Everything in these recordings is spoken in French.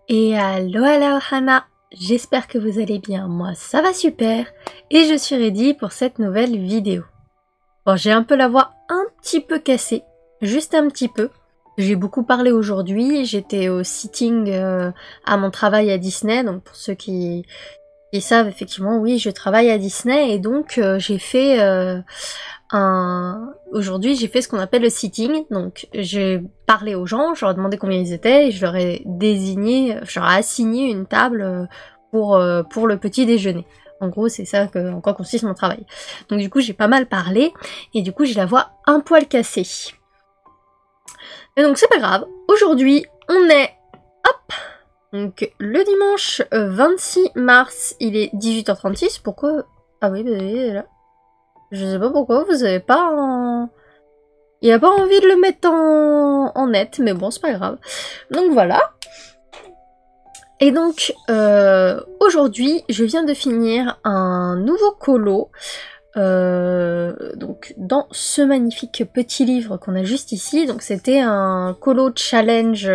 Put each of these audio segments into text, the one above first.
Et allo Hana, j'espère que vous allez bien, moi ça va super et je suis ready pour cette nouvelle vidéo. Bon, j'ai un peu la voix un petit peu cassée, juste un petit peu. J'ai beaucoup parlé aujourd'hui, j'étais au sitting à mon travail à Disney, donc pour ceux qui savent, effectivement, oui, je travaille à Disney et donc j'ai fait aujourd'hui j'ai fait ce qu'on appelle le sitting, donc j'ai parlé aux gens, je leur ai demandé combien ils étaient et je leur ai assigné une table pour le petit déjeuner. En gros, c'est ça en quoi consiste mon travail. Donc du coup, j'ai pas mal parlé et du coup, j'ai la voix un poil cassée. Mais donc c'est pas grave. Aujourd'hui, on est donc le dimanche 26 mars, il est 18h36. Pourquoi? Ah oui, bah, là. Je sais pas pourquoi, vous avez pas il a pas envie de le mettre en net, mais bon, c'est pas grave. Donc voilà. Et donc, aujourd'hui, je viens de finir un nouveau colo. Donc dans ce magnifique petit livre qu'on a juste ici. Donc c'était un colo challenge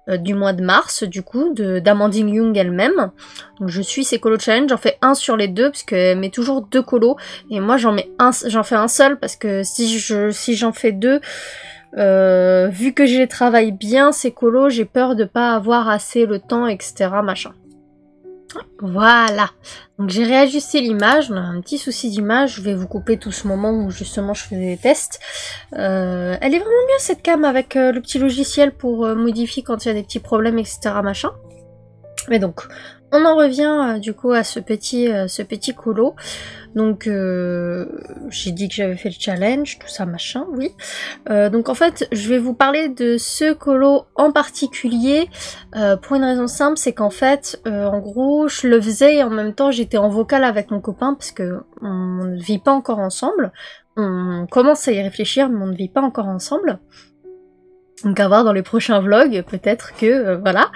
du mois de mars, du coup, d'Amandine Young elle-même. Donc je suis ses colos challenge, j'en fais un sur les deux, parce qu'elle met toujours deux colos, et moi j'en fais un seul, parce que si j'en fais deux, vu que je les travaille bien, ces colos, j'ai peur de pas avoir assez le temps, etc. machin. Voilà, donc j'ai réajusté l'image, on a un petit souci d'image, je vais vous couper tout ce moment où justement je faisais des tests. Elle est vraiment bien cette cam avec le petit logiciel pour modifier quand il y a des petits problèmes, etc. machin. Mais donc, on en revient du coup à ce petit colo. Donc j'ai dit que j'avais fait le challenge, tout ça machin, oui. Donc en fait, je vais vous parler de ce colo en particulier pour une raison simple, c'est qu'en fait, en gros, je le faisais et en même temps j'étais en vocal avec mon copain parce que on ne vit pas encore ensemble. On commence à y réfléchir, mais on ne vit pas encore ensemble. Donc à voir dans les prochains vlogs, peut-être que voilà.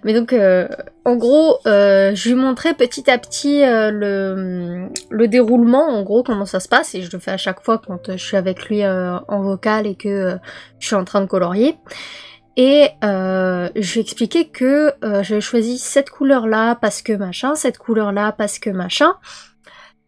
Mais donc, en gros, je lui montrais petit à petit le déroulement, en gros, comment ça se passe, et je le fais à chaque fois quand je suis avec lui en vocal et que je suis en train de colorier. Et je lui expliquais que j'avais choisi cette couleur-là parce que machin, cette couleur-là parce que machin.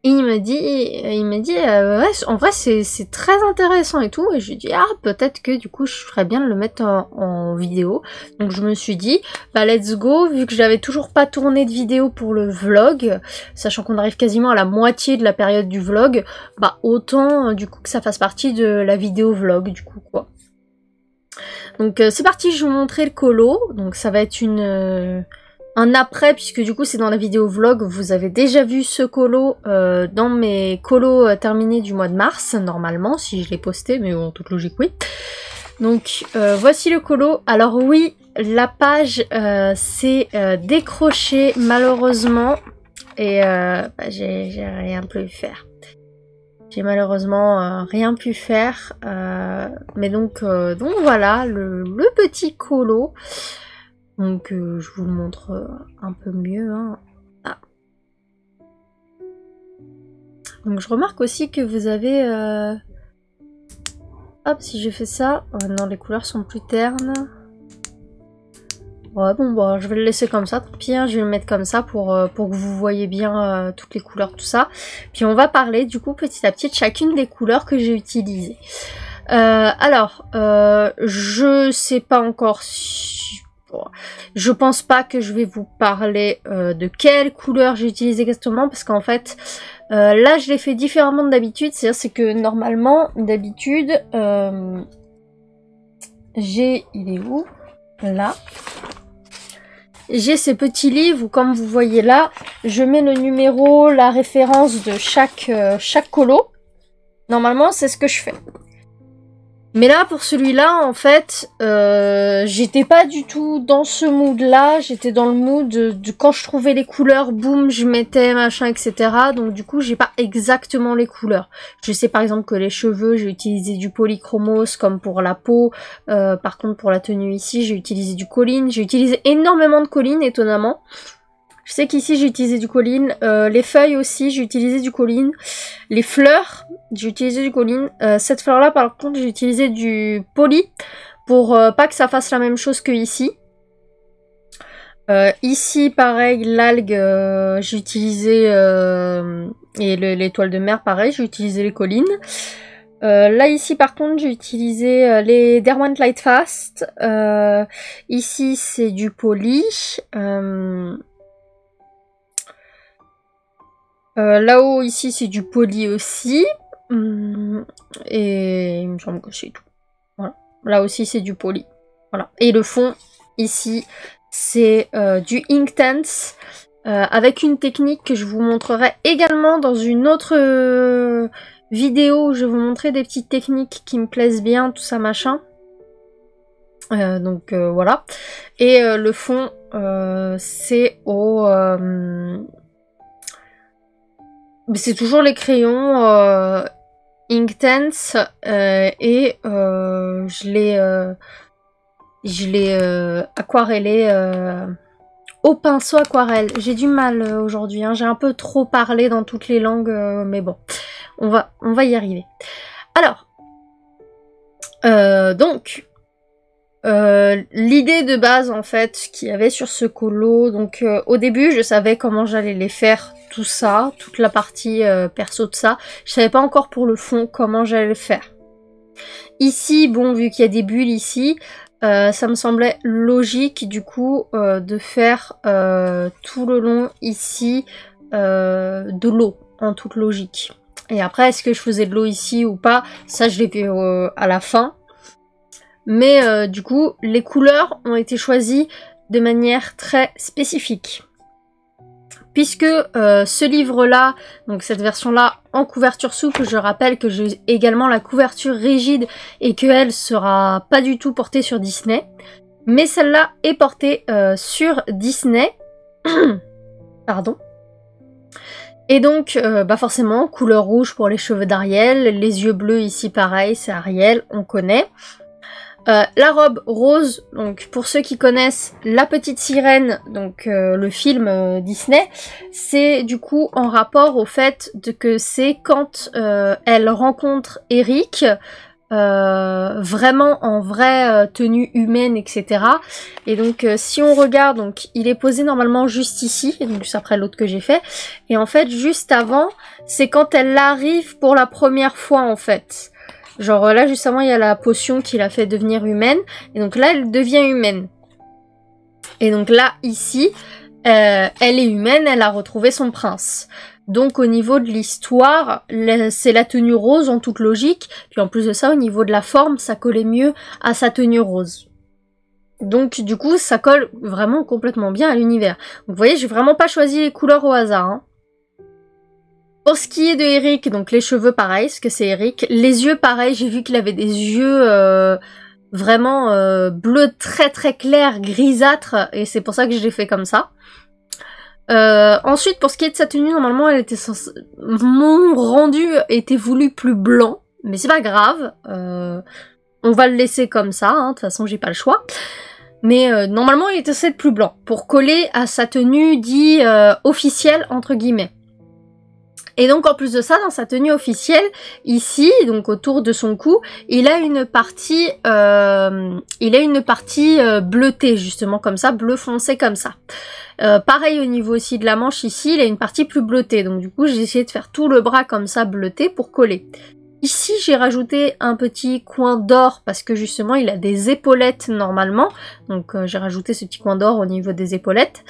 Et il m'a dit ouais, en vrai c'est très intéressant et tout, et je lui ai dit ah peut-être que du coup je ferais bien de le mettre en vidéo. Donc je me suis dit bah let's go, vu que j'avais toujours pas tourné de vidéo pour le vlog, sachant qu'on arrive quasiment à la moitié de la période du vlog, bah autant du coup que ça fasse partie de la vidéo vlog du coup quoi. Donc c'est parti, je vais vous montrer le colo, donc ça va être un après, puisque du coup c'est dans la vidéo vlog, vous avez déjà vu ce colo dans mes colos terminés du mois de mars, normalement, si je l'ai posté, mais en toute logique oui. Donc voici le colo. Alors oui, la page s'est décrochée malheureusement, et bah, j'ai rien pu faire. J'ai malheureusement rien pu faire, mais donc voilà, le petit colo. Donc je vous le montre un peu mieux. Hein. Ah. Donc je remarque aussi que vous avez... Hop, si je fais ça... Oh, non, les couleurs sont plus ternes. Ouais, bon, je vais le laisser comme ça. Tant pis, hein, je vais le mettre comme ça pour que vous voyez bien toutes les couleurs, tout ça. Puis on va parler du coup petit à petit de chacune des couleurs que j'ai utilisées. Alors, je sais pas encore si... Je pense pas que je vais vous parler de quelle couleur j'ai utilisé exactement, parce qu'en fait là je l'ai fait différemment d'habitude. C'est que normalement d'habitude il est où? Là. J'ai ces petits livres où, comme vous voyez là, je mets le numéro, la référence de chaque colo. Normalement c'est ce que je fais. Mais là, pour celui-là, en fait, j'étais pas du tout dans ce mood-là. J'étais dans le mood de quand je trouvais les couleurs, boum, je mettais machin, etc. Donc du coup, j'ai pas exactement les couleurs. Je sais par exemple que les cheveux, j'ai utilisé du polychromos comme pour la peau. Par contre, pour la tenue ici, j'ai utilisé du Colline. J'ai utilisé énormément de Colline, étonnamment. Je sais qu'ici j'ai utilisé du Colline, les feuilles aussi j'ai utilisé du Colline, les fleurs j'ai utilisé du Colline, cette fleur là par contre j'ai utilisé du Poly pour pas que ça fasse la même chose que ici. Ici, pareil, l'algue, j'ai utilisé, et l'étoile de mer, pareil, j'ai utilisé les collines. Là, ici, par contre, j'ai utilisé les Derwent Lightfast. Ici, c'est du poli. Là-haut, ici, c'est du poli aussi. Et il me semble que c'est tout. Voilà. Là aussi, c'est du poli. Voilà. Et le fond, ici, c'est du Inktense avec une technique que je vous montrerai également dans une autre vidéo où je vais vous montrer des petites techniques qui me plaisent bien, tout ça machin. Donc voilà. Et le fond, c'est au... c'est toujours les crayons Inktense et je l'ai aquarellé au pinceau aquarelle. J'ai du mal aujourd'hui, hein. J'ai un peu trop parlé dans toutes les langues, mais bon, on va y arriver. Alors, donc, l'idée de base en fait qu'il y avait sur ce colo, donc au début je savais comment j'allais les faire, tout ça, toute la partie perso de ça. Je savais pas encore pour le fond comment j'allais le faire. Ici, bon, vu qu'il y a des bulles ici, ça me semblait logique du coup de faire tout le long ici de l'eau, en toute logique. Et après, est-ce que je faisais de l'eau ici ou pas, ça je l'ai fait à la fin. Mais du coup, les couleurs ont été choisies de manière très spécifique. Puisque ce livre-là, donc cette version-là en couverture souple, je rappelle que j'ai également la couverture rigide et qu'elle sera pas du tout portée sur Disney. Mais celle-là est portée sur Disney. Pardon. Et donc, bah forcément, couleur rouge pour les cheveux d'Ariel, les yeux bleus ici pareil, c'est Ariel, on connaît. La robe rose, donc pour ceux qui connaissent La Petite Sirène, donc le film Disney, c'est du coup en rapport au fait que c'est quand elle rencontre Eric, vraiment en vraie tenue humaine, etc. Et donc si on regarde, donc il est posé normalement juste ici, et donc juste après l'autre que j'ai fait, et en fait juste avant, c'est quand elle arrive pour la première fois en fait. Genre là, juste avant, il y a la potion qui l'a fait devenir humaine. Et donc là, elle devient humaine. Et donc là, ici, elle est humaine, elle a retrouvé son prince. Donc au niveau de l'histoire, c'est la tenue rose en toute logique. Puis en plus de ça, au niveau de la forme, ça collait mieux à sa tenue rose. Donc du coup, ça colle vraiment complètement bien à l'univers. Donc vous voyez, j'ai vraiment pas choisi les couleurs au hasard, hein. Pour ce qui est de Eric, donc les cheveux pareil, parce que c'est Eric. Les yeux pareil, j'ai vu qu'il avait des yeux vraiment bleus très très clairs, grisâtres, et c'est pour ça que je l'ai fait comme ça. Ensuite, pour ce qui est de sa tenue, normalement, elle était mon rendu était voulu plus blanc, mais c'est pas grave. On va le laisser comme ça, hein, de toute façon, j'ai pas le choix. Mais normalement, il était censé être plus blanc, pour coller à sa tenue dit officielle, entre guillemets. Et donc en plus de ça, dans sa tenue officielle, ici, donc autour de son cou, il a une partie bleutée, justement comme ça, bleu foncé comme ça. Pareil au niveau aussi de la manche ici, il a une partie plus bleutée. Donc du coup, j'ai essayé de faire tout le bras comme ça bleuté pour coller. Ici, j'ai rajouté un petit coin d'or parce que justement, il a des épaulettes normalement. Donc j'ai rajouté ce petit coin d'or au niveau des épaulettes.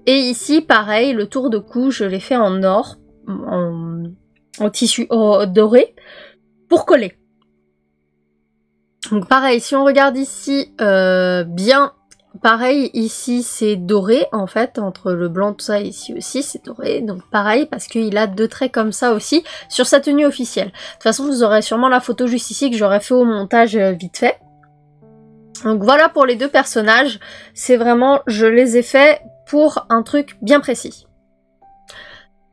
Et ici, pareil, le tour de cou, je l'ai fait en or. En tissu doré pour coller. Donc pareil, si on regarde ici bien, pareil ici c'est doré en fait, entre le blanc tout ça ici aussi c'est doré, donc pareil parce qu'il a deux traits comme ça aussi sur sa tenue officielle. De toute façon vous aurez sûrement la photo juste ici que j'aurais fait au montage vite fait. Donc voilà pour les deux personnages, c'est vraiment, je les ai faits pour un truc bien précis.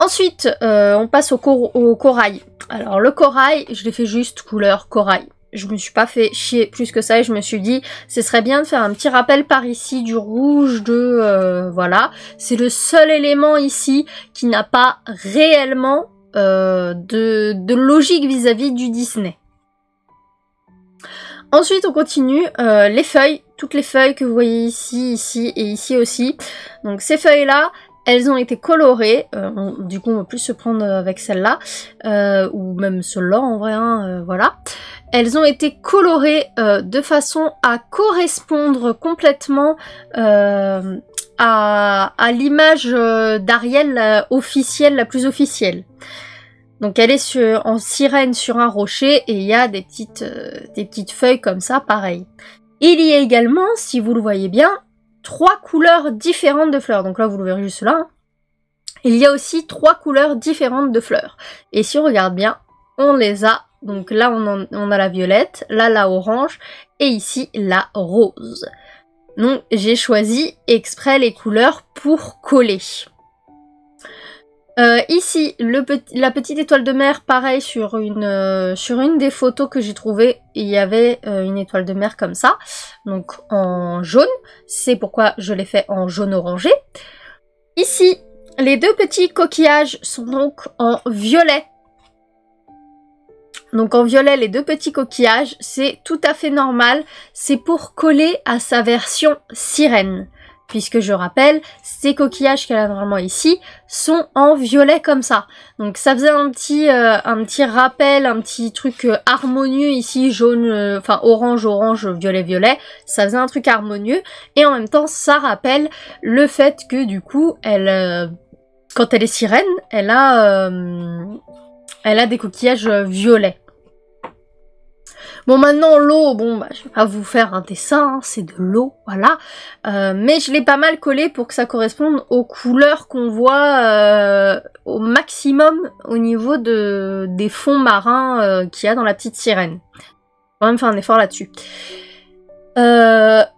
Ensuite, on passe au corail. Alors le corail, je l'ai fait juste couleur corail. Je me suis pas fait chier plus que ça et je me suis dit, ce serait bien de faire un petit rappel par ici du rouge voilà. C'est le seul élément ici qui n'a pas réellement de logique vis-à-vis du Disney. Ensuite, on continue. Les feuilles, toutes les feuilles que vous voyez ici, ici et ici aussi. Donc ces feuilles-là, elles ont été colorées, du coup on va plus se prendre avec celle-là, ou même celle-là en vrai, hein, voilà. Elles ont été colorées de façon à correspondre complètement à l'image d'Ariel officielle, la plus officielle. Donc elle est en sirène sur un rocher et il y a des petites feuilles comme ça, pareil. Il y a également, si vous le voyez bien, 3 couleurs différentes de fleurs. Donc là, vous le verrez juste là. Hein. Il y a aussi 3 couleurs différentes de fleurs. Et si on regarde bien, on les a. Donc là, on a la violette, là, la orange, et ici, la rose. Donc j'ai choisi exprès les couleurs pour coller. Ici, la petite étoile de mer, pareil, sur une des photos que j'ai trouvées, il y avait une étoile de mer comme ça, donc en jaune, c'est pourquoi je l'ai fait en jaune orangé. Ici, les 2 petits coquillages sont donc en violet. Donc en violet, les 2 petits coquillages, c'est tout à fait normal, c'est pour coller à sa version sirène. Puisque je rappelle, ces coquillages qu'elle a normalement ici sont en violet comme ça. Donc ça faisait un petit rappel, un petit truc harmonieux ici, jaune, enfin orange, violet, violet. Ça faisait un truc harmonieux. Et en même temps, ça rappelle le fait que du coup, quand elle est sirène, elle a des coquillages violets. Bon, maintenant, l'eau, bon, bah, je vais pas vous faire un dessin, hein, c'est de l'eau, voilà. Mais je l'ai pas mal collé pour que ça corresponde aux couleurs qu'on voit au maximum au niveau des fonds marins qu'il y a dans la petite sirène. Je vais quand même faire un effort là-dessus.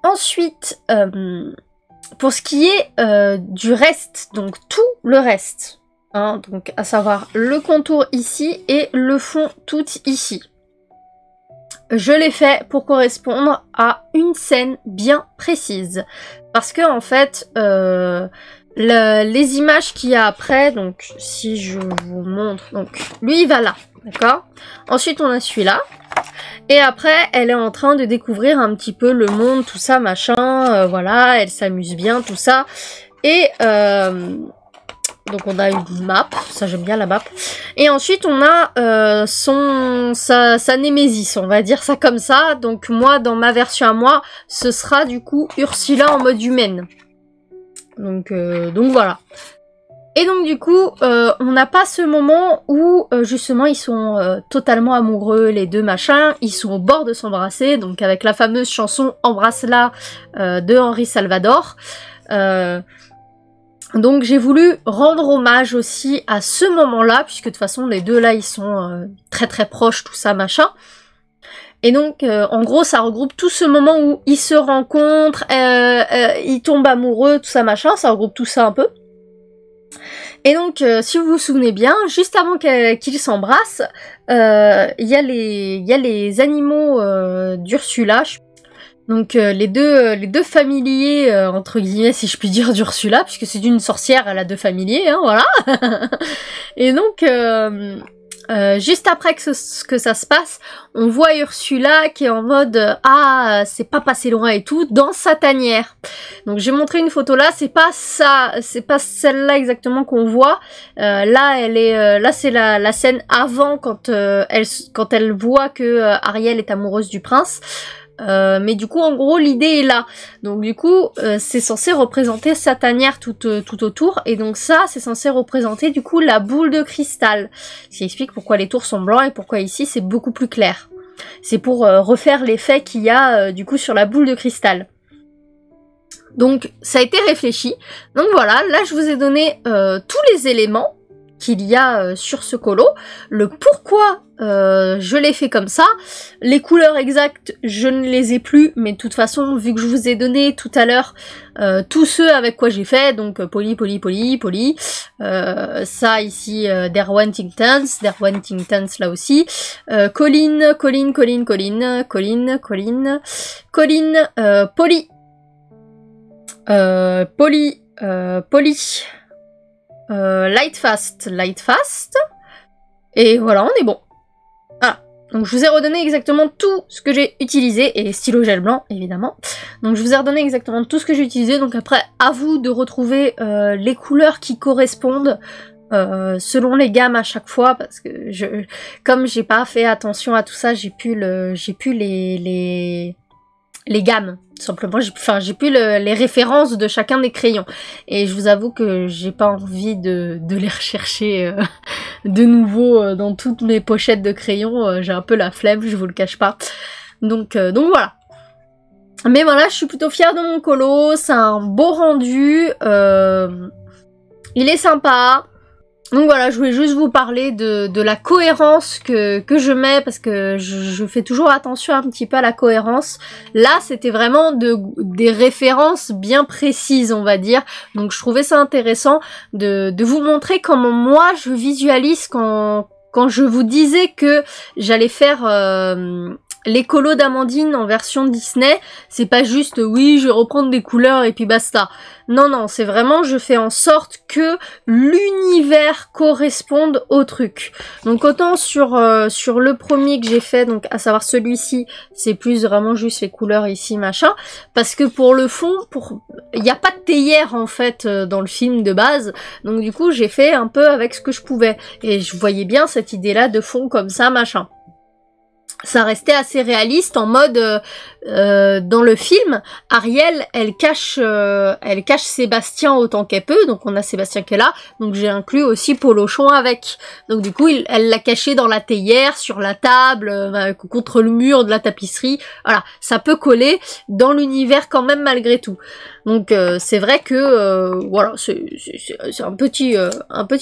Ensuite, pour ce qui est du reste, donc tout le reste, hein, donc à savoir le contour ici et le fond tout ici. Je l'ai fait pour correspondre à une scène bien précise. Parce que en fait, les images qu'il y a après, donc si je vous montre, donc lui il va là, d'accord? Ensuite on a celui-là. Et après, elle est en train de découvrir un petit peu le monde, tout ça, machin, voilà, elle s'amuse bien, tout ça. Et donc on a une map, ça j'aime bien la map. Et ensuite on a sa némésis, on va dire ça comme ça. Donc moi, dans ma version à moi, ce sera du coup Ursula en mode humaine. Donc voilà. Et donc du coup, on n'a pas ce moment où justement ils sont totalement amoureux, les deux machins, ils sont au bord de s'embrasser, donc avec la fameuse chanson Embrasse-la de Henri Salvador. Donc j'ai voulu rendre hommage aussi à ce moment-là, puisque de toute façon les deux là ils sont très très proches, tout ça machin. Et donc en gros ça regroupe tout ce moment où ils se rencontrent, ils tombent amoureux, tout ça machin, ça regroupe tout ça un peu. Et donc si vous vous souvenez bien, juste avant qu'ils s'embrassent, il y a les animaux d'Ursula. Donc les deux familiers, entre guillemets, si je puis dire, d'Ursula, puisque c'est une sorcière, elle a 2 familiers, hein, voilà. Et donc, juste après que ça se passe, on voit Ursula qui est en mode « Ah, c'est pas passé loin et tout », dans sa tanière. Donc j'ai montré une photo là, c'est pas ça, c'est pas celle-là exactement qu'on voit. Là, là c'est la scène avant, quand elle voit que Ariel est amoureuse du prince. Mais du coup en gros l'idée est là, donc du coup c'est censé représenter sa tanière tout autour, et donc ça c'est censé représenter du coup la boule de cristal, ce qui explique pourquoi les tours sont blancs et pourquoi ici c'est beaucoup plus clair. C'est pour refaire l'effet qu'il y a du coup sur la boule de cristal. Donc ça a été réfléchi, donc voilà, là je vous ai donné tous les éléments qu'il y a sur ce colo, le pourquoi je l'ai fait comme ça, les couleurs exactes je ne les ai plus, mais de toute façon vu que je vous ai donné tout à l'heure tous ceux avec quoi j'ai fait, donc poly, ça ici Derwent Inktense là aussi, Colline, poly, Light fast, et voilà, on est bon. Voilà, Donc je vous ai redonné exactement tout ce que j'ai utilisé, et stylo gel blanc évidemment. Donc je vous ai redonné exactement tout ce que j'ai utilisé, donc après à vous de retrouver les couleurs qui correspondent selon les gammes à chaque fois, parce que comme j'ai pas fait attention à tout ça, j'ai pu les gammes, simplement, j'ai plus les références de chacun des crayons. Et je vous avoue que j'ai pas envie de les rechercher de nouveau dans toutes mes pochettes de crayons. J'ai un peu la flemme, je vous le cache pas. Donc voilà. Mais voilà, je suis plutôt fière de mon colo, c'est un beau rendu, il est sympa. Donc voilà, je voulais juste vous parler de la cohérence que je mets, parce que je fais toujours attention un petit peu à la cohérence. Là, c'était vraiment des références bien précises, on va dire. Donc je trouvais ça intéressant de vous montrer comment moi je visualise quand je vous disais que j'allais faire les colos d'Amandine en version Disney. C'est pas juste oui, je vais reprendre des couleurs et puis basta. Non, non, c'est vraiment, je fais en sorte que l'univers corresponde au truc. Donc autant sur le premier que j'ai fait, donc à savoir celui-ci, c'est plus vraiment juste les couleurs ici, machin. Parce que pour le fond, il n'y a pas de théière en fait dans le film de base. Donc du coup, j'ai fait un peu avec ce que je pouvais. Et je voyais bien cette idée-là de fond comme ça, machin. Ça restait assez réaliste en mode dans le film, Ariel elle cache Sébastien autant qu'elle peut, donc on a Sébastien qui est là, donc j'ai inclus aussi Polochon avec. Donc du coup elle l'a caché dans la théière, sur la table, contre le mur de la tapisserie. Voilà, ça peut coller dans l'univers quand même malgré tout. Donc c'est vrai que voilà, c'est un petit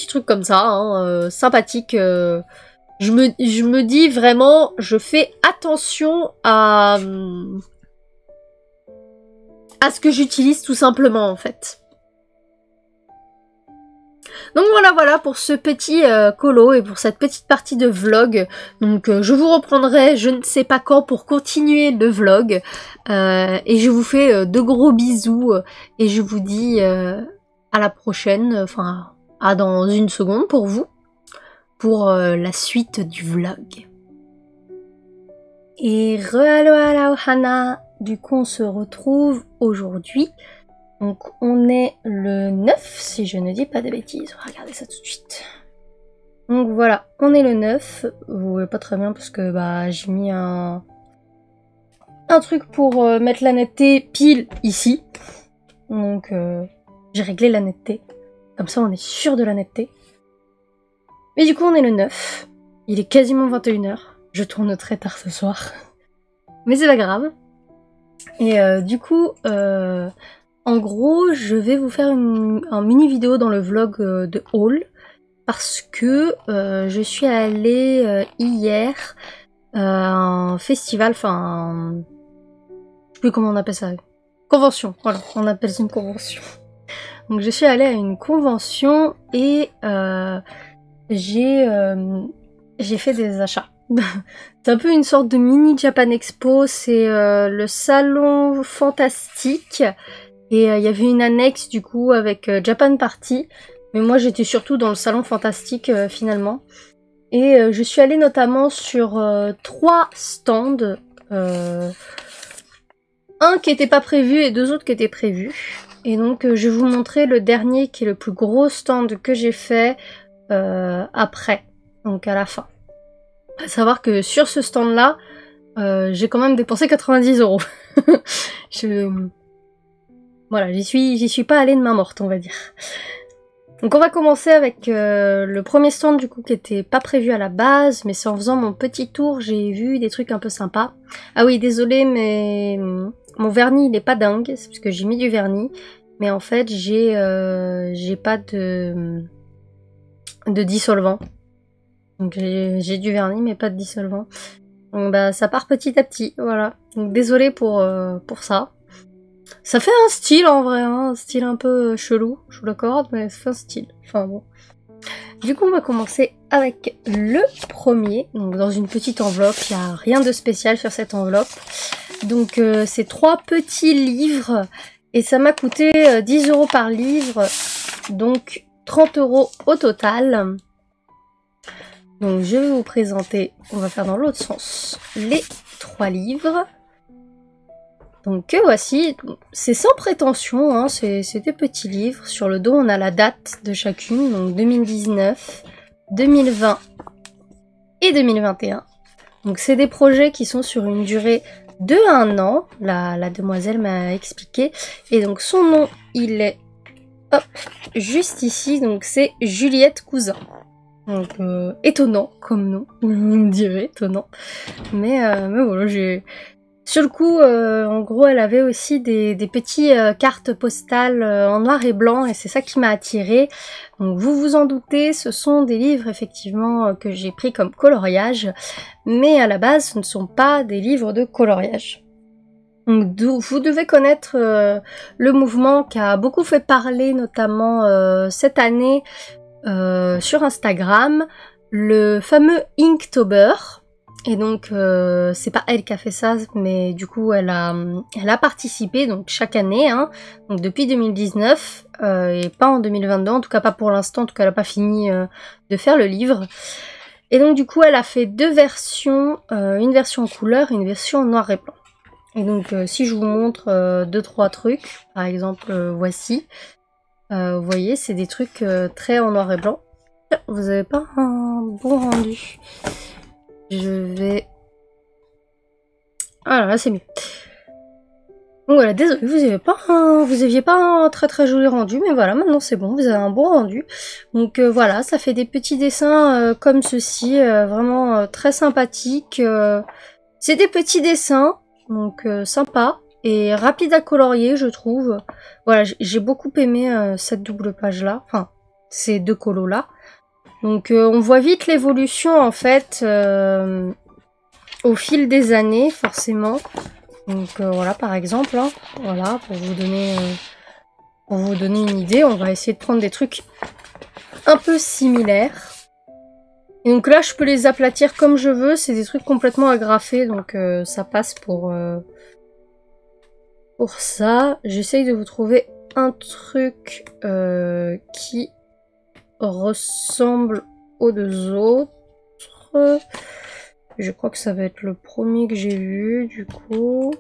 truc comme ça, hein, sympathique. Je me dis vraiment, je fais attention à ce que j'utilise tout simplement en fait. Donc voilà pour ce petit colo et pour cette petite partie de vlog. Donc je vous reprendrai je ne sais pas quand pour continuer le vlog. Et je vous fais de gros bisous et je vous dis à la prochaine, enfin à dans une seconde pour vous. Pour la suite du vlog. Et re-allo Ohana, du coup on se retrouve aujourd'hui. Donc on est le 9, si je ne dis pas de bêtises. Regardez ça tout de suite. Donc voilà, on est le 9. Vous voyez pas très bien parce que bah j'ai mis un truc pour mettre la netteté pile ici. Donc j'ai réglé la netteté. Comme ça on est sûr de la netteté. Mais du coup on est le 9, il est quasiment 21h, je tourne très tard ce soir, mais c'est pas grave. Et du coup, en gros, je vais vous faire un mini vidéo dans le vlog de haul, parce que je suis allée hier à un festival, enfin, je sais plus comment on appelle ça, convention, voilà, on appelle ça une convention. Donc je suis allée à une convention et j'ai fait des achats. C'est un peu une sorte de mini Japan Expo, c'est le salon fantastique et il y avait une annexe du coup avec Japan Party, mais moi j'étais surtout dans le salon fantastique finalement. Et je suis allée notamment sur 3 stands, un qui était pas prévu et 2 autres qui étaient prévus. Et donc je vais vous montrer le dernier qui est le plus gros stand que j'ai fait après. Donc à la fin. À savoir que sur ce stand là, j'ai quand même dépensé 90 €. Voilà, j'y suis pas allée de main morte, on va dire. Donc on va commencer avec le premier stand du coup qui était pas prévu à la base, mais c'est en faisant mon petit tour, j'ai vu des trucs un peu sympas. Ah oui, désolé, mais mon vernis il est pas dingue, c'est parce que j'ai mis du vernis, mais en fait j'ai pas de dissolvant. Donc j'ai du vernis mais pas de dissolvant. Donc bah ça part petit à petit, voilà. Donc désolé pour ça. Ça fait un style en vrai, hein, un style un peu chelou, je vous l'accorde, mais ça fait un style. Enfin bon. Du coup on va commencer avec le premier, donc dans une petite enveloppe, il n'y a rien de spécial sur cette enveloppe. Donc c'est 3 petits livres et ça m'a coûté 10 € par livre, donc 30 € au total. Donc je vais vous présenter, on va faire dans l'autre sens, les 3 livres. Donc que voici, c'est sans prétention, hein, c'est des petits livres. Sur le dos, on a la date de chacune, donc 2019, 2020 et 2021. Donc c'est des projets qui sont sur une durée de 1 an, la demoiselle m'a expliqué. Et donc son nom, il est hop, juste ici, donc c'est Juliette Cousin. Donc étonnant comme nom, vous me direz, étonnant. Mais voilà, j'ai... Sur le coup, en gros, elle avait aussi des petites cartes postales en noir et blanc, et c'est ça qui m'a attirée. Donc vous vous en doutez, ce sont des livres effectivement que j'ai pris comme coloriage, mais à la base, ce ne sont pas des livres de coloriage. Donc vous devez connaître le mouvement qui a beaucoup fait parler, notamment cette année sur Instagram, le fameux Inktober. Et donc c'est pas elle qui a fait ça, mais du coup elle a participé donc chaque année, hein, donc depuis 2019 et pas en 2022, en tout cas pas pour l'instant, en tout cas elle a pas fini de faire le livre. Et donc du coup elle a fait 2 versions, une version en couleur et une version en noir et blanc. Et donc si je vous montre 2-3 trucs, par exemple voici, vous voyez c'est des trucs très en noir et blanc. Vous avez pas un bon rendu? Je vais... Ah là, c'est mieux. Donc voilà, désolé, vous aviez pas un très très joli rendu, mais voilà, maintenant c'est bon, vous avez un bon rendu. Donc voilà, ça fait des petits dessins comme ceci, vraiment très sympathiques. C'est des petits dessins, donc sympa et rapide à colorier, je trouve. Voilà, j'ai beaucoup aimé cette double page-là, enfin, ces 2 colos-là. Donc on voit vite l'évolution en fait au fil des années forcément. Donc voilà par exemple, hein, voilà pour vous donner une idée, on va essayer de prendre des trucs un peu similaires. Et donc là je peux les aplatir comme je veux, c'est des trucs complètement agrafés donc ça passe pour ça. J'essaye de vous trouver un truc qui ressemble aux 2 autres. Je crois que ça va être le premier que j'ai vu du coup.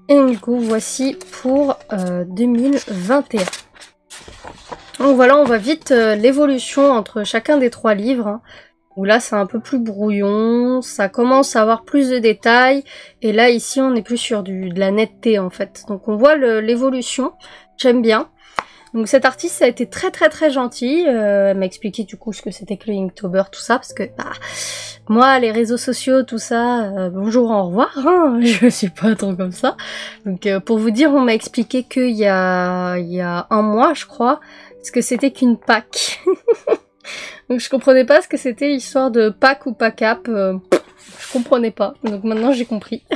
Et du coup voici pour 2021. Donc voilà, on voit vite l'évolution entre chacun des 3 livres, hein, où là c'est un peu plus brouillon, ça commence à avoir plus de détails, et là ici on est plus sur de la netteté en fait. Donc on voit l'évolution, j'aime bien. Donc cette artiste ça a été très très très gentille, elle m'a expliqué du coup ce que c'était que le Inktober, tout ça, parce que bah, moi les réseaux sociaux, tout ça, bonjour au revoir, hein, je suis pas trop comme ça. Donc pour vous dire, on m'a expliqué qu'il y a 1 mois je crois, parce que c'était qu'une Pâques. Donc je comprenais pas ce que c'était l'histoire de Pâques ou Pâques-Cap, je comprenais pas, donc maintenant j'ai compris.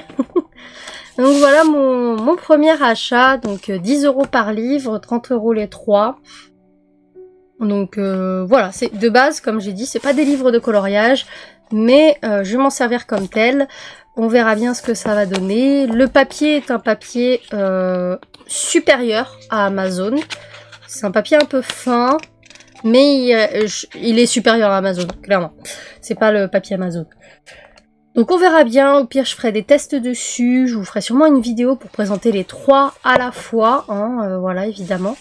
Donc voilà mon premier achat, donc 10 € par livre, 30 € les 3. Donc voilà, c'est de base, comme j'ai dit, c'est pas des livres de coloriage, mais je vais m'en servir comme tel. On verra bien ce que ça va donner. Le papier est un papier supérieur à Amazon. C'est un papier un peu fin, mais il est supérieur à Amazon, clairement. C'est pas le papier Amazon. Donc on verra bien, au pire je ferai des tests dessus, je vous ferai sûrement une vidéo pour présenter les 3 à la fois, hein, voilà évidemment.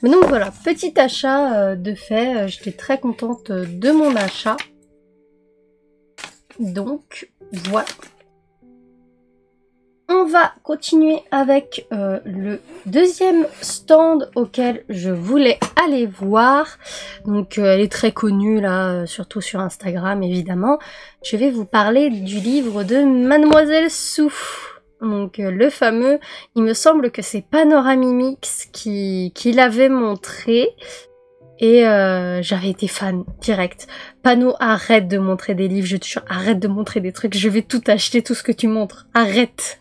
Mais donc voilà, petit achat de fait, j'étais très contente de mon achat. Donc voilà. On va continuer avec le deuxième stand auquel je voulais aller voir. Donc elle est très connue là, surtout sur Instagram évidemment. Je vais vous parler du livre de Mademoiselle Sue. Donc le fameux, il me semble que c'est Panoramimix qui l'avait montré. Et j'avais été fan direct. Pano, arrête de montrer des livres, je te jure, arrête de montrer des trucs, je vais tout acheter, tout ce que tu montres, arrête.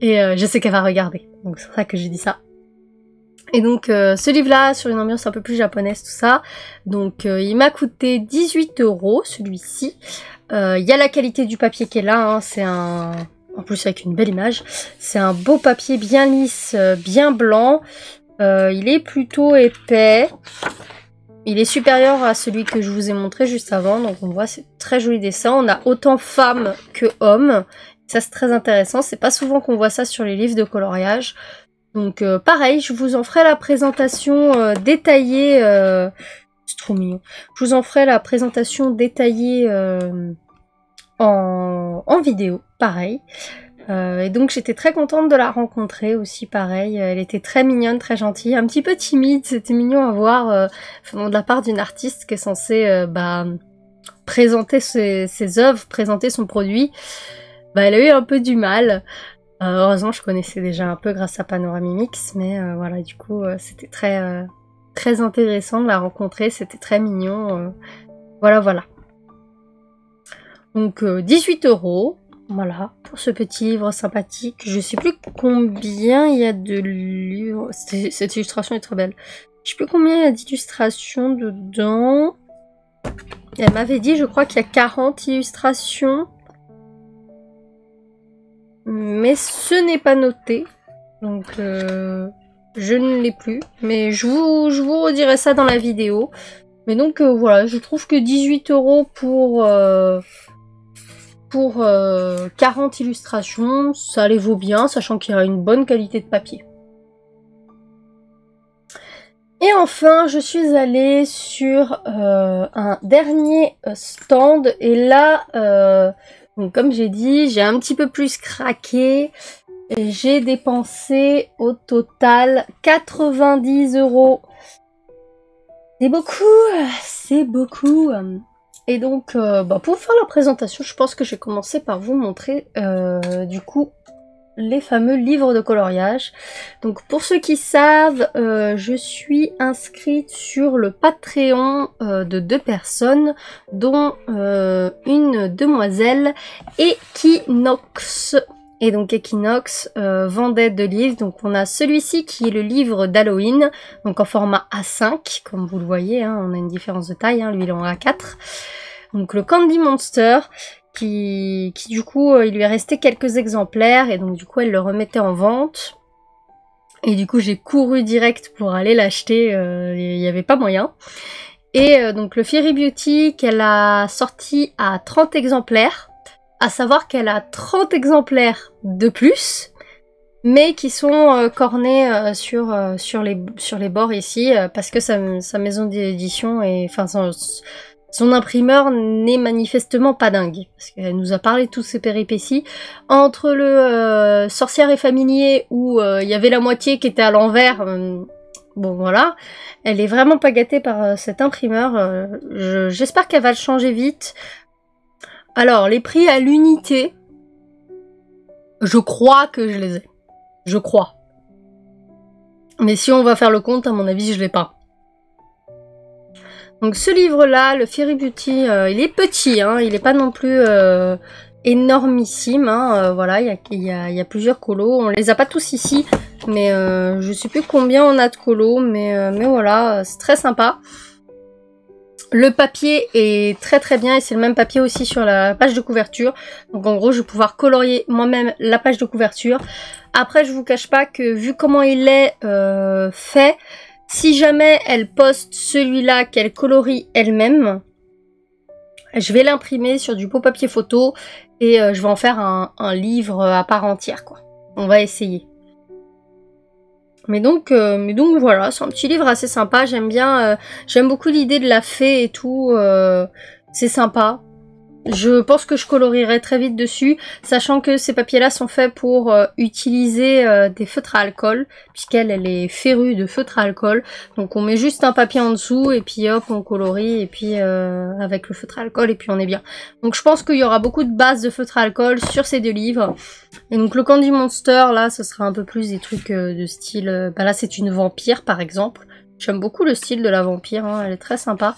Et je sais qu'elle va regarder, donc c'est pour ça que j'ai dit ça. Et donc ce livre-là, sur une ambiance un peu plus japonaise, tout ça, donc il m'a coûté 18 € celui-ci. Il y a la qualité du papier qui est là, hein, c'est un... En plus avec une belle image, c'est un beau papier bien lisse, bien blanc. Il est plutôt épais. Il est supérieur à celui que je vous ai montré juste avant, donc on voit c'est très joli dessin. On a autant femmes que hommes. Ça c'est très intéressant, c'est pas souvent qu'on voit ça sur les livres de coloriage. Donc pareil, je vous en ferai la présentation détaillée. C'est trop mignon. Je vous en ferai la présentation détaillée en vidéo, pareil. Et donc j'étais très contente de la rencontrer aussi, pareil. Elle était très mignonne, très gentille, un petit peu timide. C'était mignon à voir de la part d'une artiste qui est censée présenter ses œuvres, présenter son produit. Elle a eu un peu du mal. Heureusement, je connaissais déjà un peu grâce à Panoramimix, mais voilà, du coup, c'était très intéressant de la rencontrer. C'était très mignon. Voilà. Donc 18 €. Voilà, pour ce petit livre sympathique. Je sais plus combien il y a de livres. Cette illustration est très belle. Je sais plus combien il y a d'illustrations dedans. Elle m'avait dit, je crois qu'il y a 40 illustrations. Mais ce n'est pas noté. Donc, je ne l'ai plus. Mais je vous redirai ça dans la vidéo. Mais donc, voilà, je trouve que 18 € pour 40 illustrations, ça les vaut bien, sachant qu'il y a une bonne qualité de papier. Et enfin, je suis allée sur un dernier stand, et là, donc comme j'ai dit, j'ai un petit peu plus craqué, et j'ai dépensé au total 90 €. C'est beaucoup. Et donc, pour faire la présentation, je pense que je vais commencer par vous montrer, du coup, les fameux livres de coloriage. Donc, pour ceux qui savent, je suis inscrite sur le Patreon de 2 personnes, dont une demoiselle, Equinox. Et donc Equinox vendait 2 livres. Donc on a celui-ci qui est le livre d'Halloween, donc en format A5, comme vous le voyez, hein, on a une différence de taille, hein, lui il est en A4. Donc le Candy Monster, qui du coup, il lui est resté quelques exemplaires, et donc du coup elle le remettait en vente. Et du coup j'ai couru direct pour aller l'acheter, il n'y avait pas moyen. Et donc le Fairy Beauty qu'elle a sorti à 30 exemplaires, à savoir qu'elle a 30 exemplaires de plus, mais qui sont cornés sur les bords ici, parce que sa maison d'édition, enfin son imprimeur n'est manifestement pas dingue, parce qu'elle nous a parlé de toutes ses péripéties. Entre le Sorcière et Familier, où il y avait la moitié qui était à l'envers, bon voilà, elle est vraiment pas gâtée par cet imprimeur. J'espère qu'elle va le changer vite. Alors, les prix à l'unité, je crois que je les ai. Je crois. Mais si on va faire le compte, à mon avis, je l'ai pas. Donc ce livre-là, le Fairy Beauty, il est petit, hein, il est pas non plus énormissime. Hein, voilà, il y a plusieurs colos. On les a pas tous ici, mais je sais plus combien on a de colos, mais voilà, c'est très sympa. Le papier est très bien, et c'est le même papier aussi sur la page de couverture. Donc en gros, je vais pouvoir colorier moi-même la page de couverture. Après, je vous cache pas que vu comment il est fait, si jamais elle poste celui-là qu'elle colorie elle-même, je vais l'imprimer sur du beau papier photo, et je vais en faire un livre à part entière, quoi. On va essayer. Mais donc voilà, c'est un petit livre assez sympa, j'aime bien, j'aime beaucoup l'idée de la fée et tout, c'est sympa. Je pense que je colorierai très vite dessus, sachant que ces papiers-là sont faits pour utiliser des feutres à alcool, puisqu'elle est férue de feutres à alcool. Donc on met juste un papier en dessous, et puis hop, on colorie, et puis avec le feutre à alcool, et puis on est bien. Donc je pense qu'il y aura beaucoup de bases de feutre à alcool sur ces 2 livres. Et donc le Candy Monster, là, ce sera un peu plus des trucs de style... là, c'est une vampire, par exemple. J'aime beaucoup le style de la vampire, hein, elle est très sympa.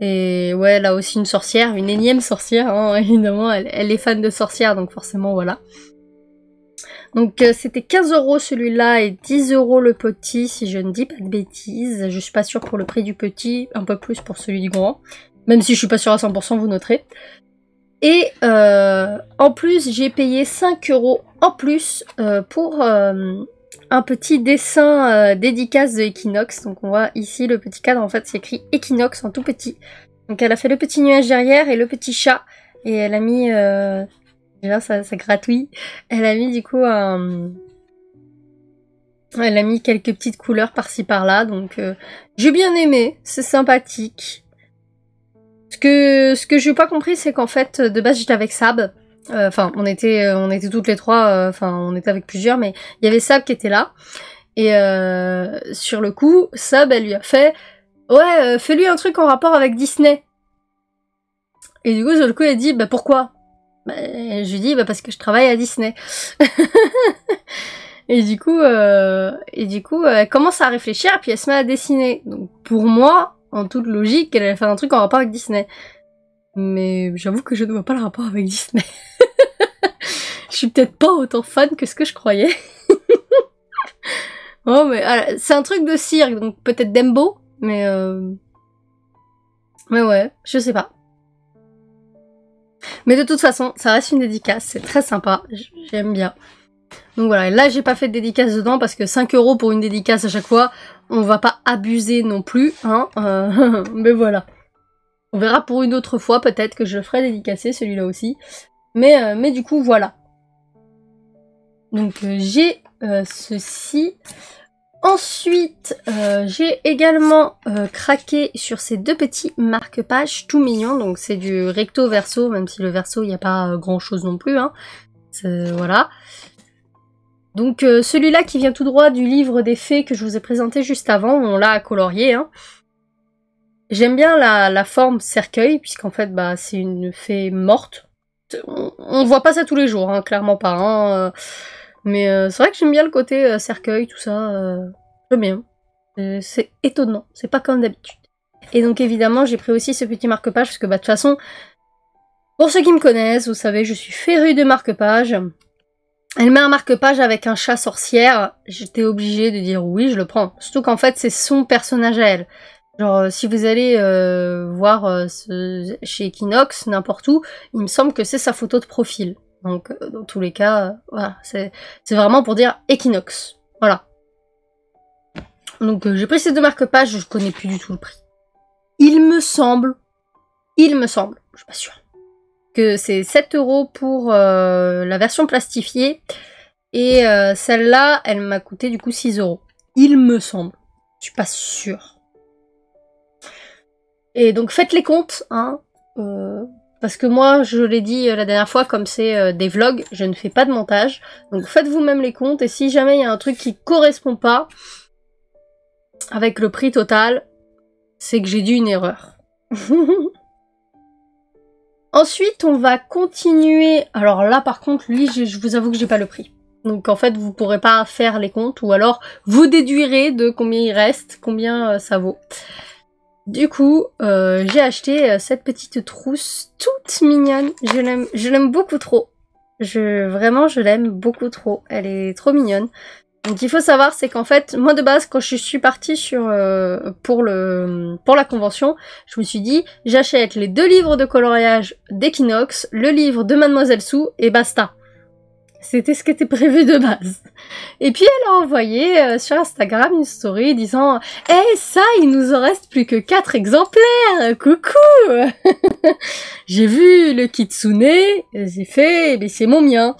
Et ouais, là aussi une sorcière, une énième sorcière, hein, évidemment, elle est fan de sorcières, donc forcément, voilà. Donc c'était 15 € celui-là, et 10 € le petit, si je ne dis pas de bêtises. Je suis pas sûre pour le prix du petit, un peu plus pour celui du grand. Même si je suis pas sûre à 100%, vous noterez. Et en plus, j'ai payé 5 € en plus pour un petit dessin dédicace de Equinox. Donc on voit ici le petit cadre, en fait c'est écrit Equinox en tout petit. Donc elle a fait le petit nuage derrière et le petit chat. Et elle a mis, là ça gratouille, elle a mis du coup elle a mis quelques petites couleurs par-ci par-là. Donc j'ai bien aimé, c'est sympathique. Ce que j'ai pas compris, c'est qu'en fait, de base j'étais avec Sab. Enfin, on était toutes les trois, enfin, on était avec plusieurs, mais il y avait Sab qui était là. Et sur le coup, Sab, elle lui a fait « Ouais, fais-lui un truc en rapport avec Disney. » Et du coup, sur le coup, elle dit « Bah pourquoi ?» Bah, je lui dis « Bah parce que je travaille à Disney. » Et du coup, elle commence à réfléchir, puis elle se met à dessiner. Donc pour moi, en toute logique, elle allait faire un truc en rapport avec Disney. Mais j'avoue que je ne vois pas le rapport avec Disney. Je suis peut-être pas autant fan que ce que je croyais. Oh, mais c'est un truc de cirque, donc peut-être Dembo, mais ouais, je sais pas. Mais de toute façon, ça reste une dédicace, c'est très sympa, j'aime bien. Donc voilà, et là j'ai pas fait de dédicace dedans parce que 5 € pour une dédicace à chaque fois, on va pas abuser non plus, hein. Mais voilà. On verra pour une autre fois, peut-être que je le ferai dédicacer, celui-là aussi. Mais du coup, voilà. Donc j'ai ceci. Ensuite, j'ai également craqué sur ces deux petits marque-pages tout mignons. Donc c'est du recto verso, même si le verso, il n'y a pas grand-chose non plus. Hein. Voilà. Donc celui-là qui vient tout droit du livre des fées que je vous ai présenté juste avant, on l'a colorié. Hein. J'aime bien la forme cercueil, puisqu'en fait, bah, c'est une fée morte. On voit pas ça tous les jours, hein, clairement pas. Hein, mais c'est vrai que j'aime bien le côté cercueil, tout ça. J'aime bien. C'est étonnant, c'est pas comme d'habitude. Et donc évidemment, j'ai pris aussi ce petit marque-page, parce que bah, de toute façon, pour ceux qui me connaissent, vous savez, je suis férue de marque-page. Elle met un marque-page avec un chat sorcière, j'étais obligée de dire oui, je le prends. Surtout qu'en fait, c'est son personnage à elle. Genre, si vous allez voir chez Equinox, n'importe où, il me semble que c'est sa photo de profil. Donc, dans tous les cas, voilà, c'est vraiment pour dire Equinox. Voilà. Donc, j'ai pris ces deux marque-pages, je connais plus du tout le prix. Il me semble, je suis pas sûre, que c'est 7 € pour la version plastifiée. Et celle-là, elle m'a coûté du coup 6 €. Il me semble. Je suis pas sûre. Et donc faites les comptes, hein. Parce que moi, je l'ai dit la dernière fois, comme c'est des vlogs, je ne fais pas de montage. Donc faites vous-même les comptes. Et si jamais il y a un truc qui correspond pas avec le prix total, c'est que j'ai dû une erreur. Ensuite, on va continuer. Alors là, par contre, lui, je vous avoue que j'ai pas le prix. Donc en fait, vous pourrez pas faire les comptes, ou alors vous déduirez de combien il reste, combien ça vaut. Du coup, j'ai acheté cette petite trousse toute mignonne. Je l'aime beaucoup trop. Vraiment, je l'aime beaucoup trop. Elle est trop mignonne. Donc il faut savoir, c'est qu'en fait, moi de base, quand je suis partie pour la convention, je me suis dit, j'achète les 2 livres de coloriage d'Equinox, le livre de Mademoiselle Sue, et basta. C'était ce qui était prévu de base. Et puis elle a envoyé sur Instagram une story disant « Eh, ça, il nous en reste plus que 4 exemplaires. Coucou !» J'ai vu le kitsune, j'ai fait « c'est mon mien. »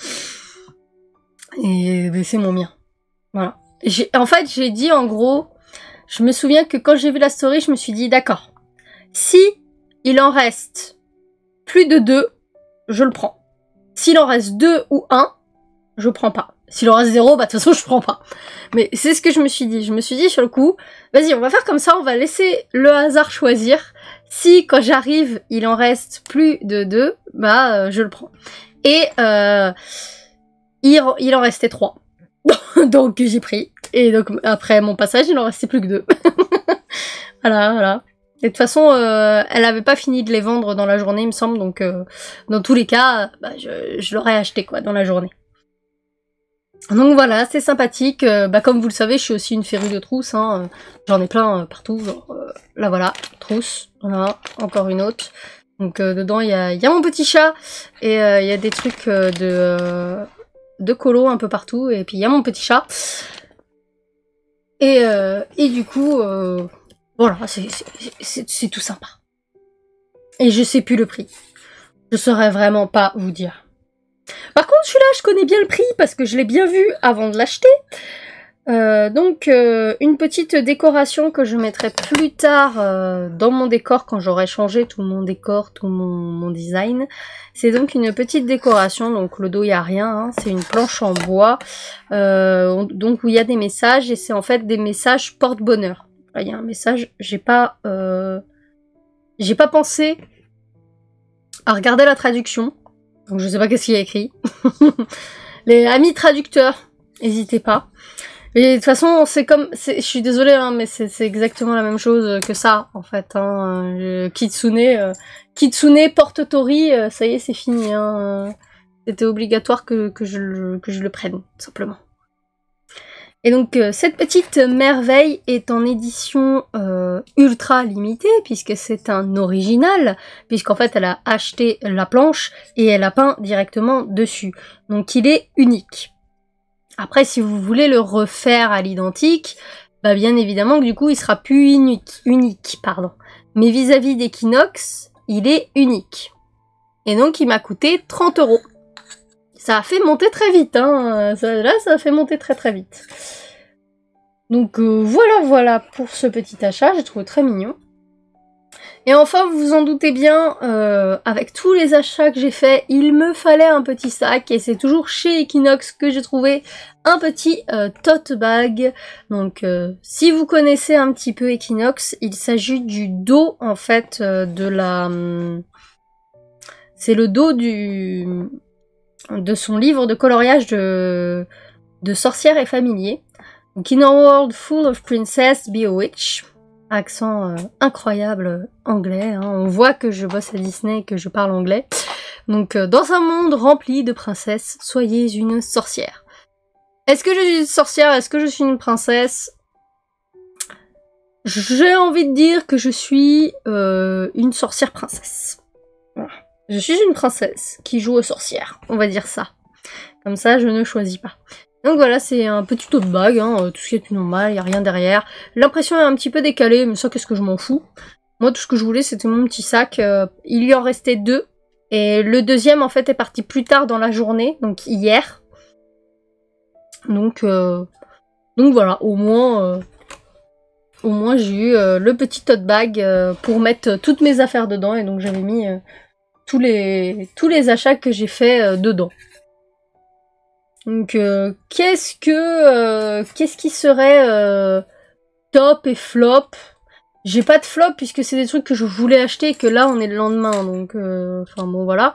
Et c'est mon mien. Voilà. En fait, j'ai dit en gros, je me souviens que quand j'ai vu la story, je me suis dit « D'accord, si il en reste plus de 2, je le prends. S'il en reste 2 ou 1, je prends pas. S'il en reste 0, bah de toute façon je prends pas. Mais c'est ce que je me suis dit. Je me suis dit sur le coup, vas-y, on va faire comme ça, on va laisser le hasard choisir. Si quand j'arrive, il en reste plus de 2, bah je le prends. Et il en restait 3. Donc j'ai pris. Et donc après mon passage, il en restait plus que 2. Voilà. Et de toute façon, elle avait pas fini de les vendre dans la journée, il me semble. Donc dans tous les cas, bah, je l'aurais acheté quoi dans la journée. Donc voilà, c'est sympathique. Bah comme vous le savez, je suis aussi une férue de trousses. Hein. J'en ai plein partout. Genre, là voilà, trousse. Voilà, encore une autre. Donc dedans, il y a mon petit chat. Et il y a des trucs de colo un peu partout. Et puis il y a mon petit chat. Et du coup, voilà, c'est tout sympa. Et je sais plus le prix. Je saurais vraiment pas vous dire. Par contre, celui-là, je connais bien le prix parce que je l'ai bien vu avant de l'acheter. Donc, une petite décoration que je mettrai plus tard dans mon décor quand j'aurai changé tout mon décor, tout mon design. C'est donc une petite décoration, donc le dos il n'y a rien, hein, c'est une planche en bois, donc où il y a des messages et c'est en fait des messages porte-bonheur. Là, il y a un message, j'ai pas pensé à regarder la traduction, donc je sais pas qu'est-ce qu'il y a écrit. Les amis traducteurs, n'hésitez pas. Et de toute façon, je suis désolée, hein, mais c'est exactement la même chose que ça, en fait. Hein. Kitsune porte Tori, ça y est, c'est fini. Hein. C'était obligatoire que je le prenne, tout simplement. Et donc, cette petite merveille est en édition ultra limitée, puisque c'est un original, puisqu'en fait, elle a acheté la planche et elle a peint directement dessus. Donc, il est unique. Après, si vous voulez le refaire à l'identique, bah bien évidemment que du coup, il sera plus unique, pardon. Mais vis-à-vis d'Equinox, il est unique. Et donc, il m'a coûté 30 €. Ça a fait monter très vite, hein. Là, ça a fait monter très très vite. Donc, voilà pour ce petit achat, j'ai trouvé très mignon. Et enfin, vous vous en doutez bien, avec tous les achats que j'ai faits, il me fallait un petit sac, et c'est toujours chez Equinox que j'ai trouvé un petit tote bag. Donc, si vous connaissez un petit peu Equinox, il s'agit du dos, en fait, de la... c'est le dos de son livre de coloriage de sorcières et familiers. Donc, in a world full of princess, be a witch. Accent incroyable anglais, hein. On voit que je bosse à Disney et que je parle anglais. Donc, dans un monde rempli de princesses, soyez une sorcière. Est-ce que je suis une sorcière? Est-ce que je suis une princesse? J'ai envie de dire que je suis une sorcière princesse. Voilà. Je suis une princesse qui joue aux sorcières, on va dire ça. Comme ça, je ne choisis pas. Donc voilà, c'est un petit tote bag, hein, tout ce qui est normal, il n'y a rien derrière. L'impression est un petit peu décalée, mais ça, qu'est-ce que je m'en fous. Moi, tout ce que je voulais, c'était mon petit sac. Il y en restait 2. Et le deuxième, en fait, est parti plus tard dans la journée, donc hier. Donc voilà, au moins j'ai eu le petit tote bag pour mettre toutes mes affaires dedans. Et donc j'avais mis tous les achats que j'ai fait dedans. Donc, qu'est-ce qui serait top et flop? J'ai pas de flop puisque c'est des trucs que je voulais acheter et que là on est le lendemain. Donc, enfin bon voilà.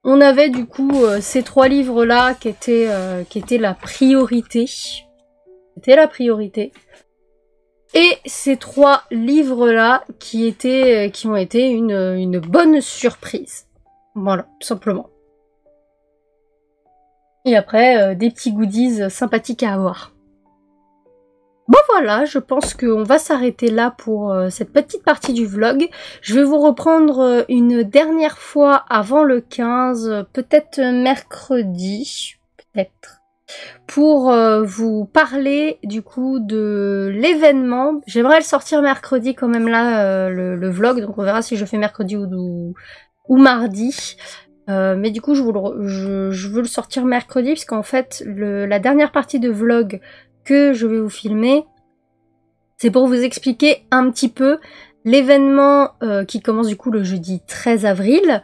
On avait du coup ces 3 livres là qui étaient la priorité. C'était la priorité. Et ces 3 livres là qui ont été une bonne surprise. Voilà, tout simplement. Et après, des petits goodies sympathiques à avoir. Bon voilà, je pense qu'on va s'arrêter là pour cette petite partie du vlog. Je vais vous reprendre une dernière fois avant le 15, peut-être mercredi, peut-être, pour vous parler du coup de l'événement. J'aimerais le sortir mercredi quand même là, le vlog, donc on verra si je fais mercredi ou mardi. Mais du coup, je veux le sortir mercredi, puisqu'en fait, la dernière partie de vlog que je vais vous filmer, c'est pour vous expliquer un petit peu l'événement qui commence du coup le jeudi 13 avril,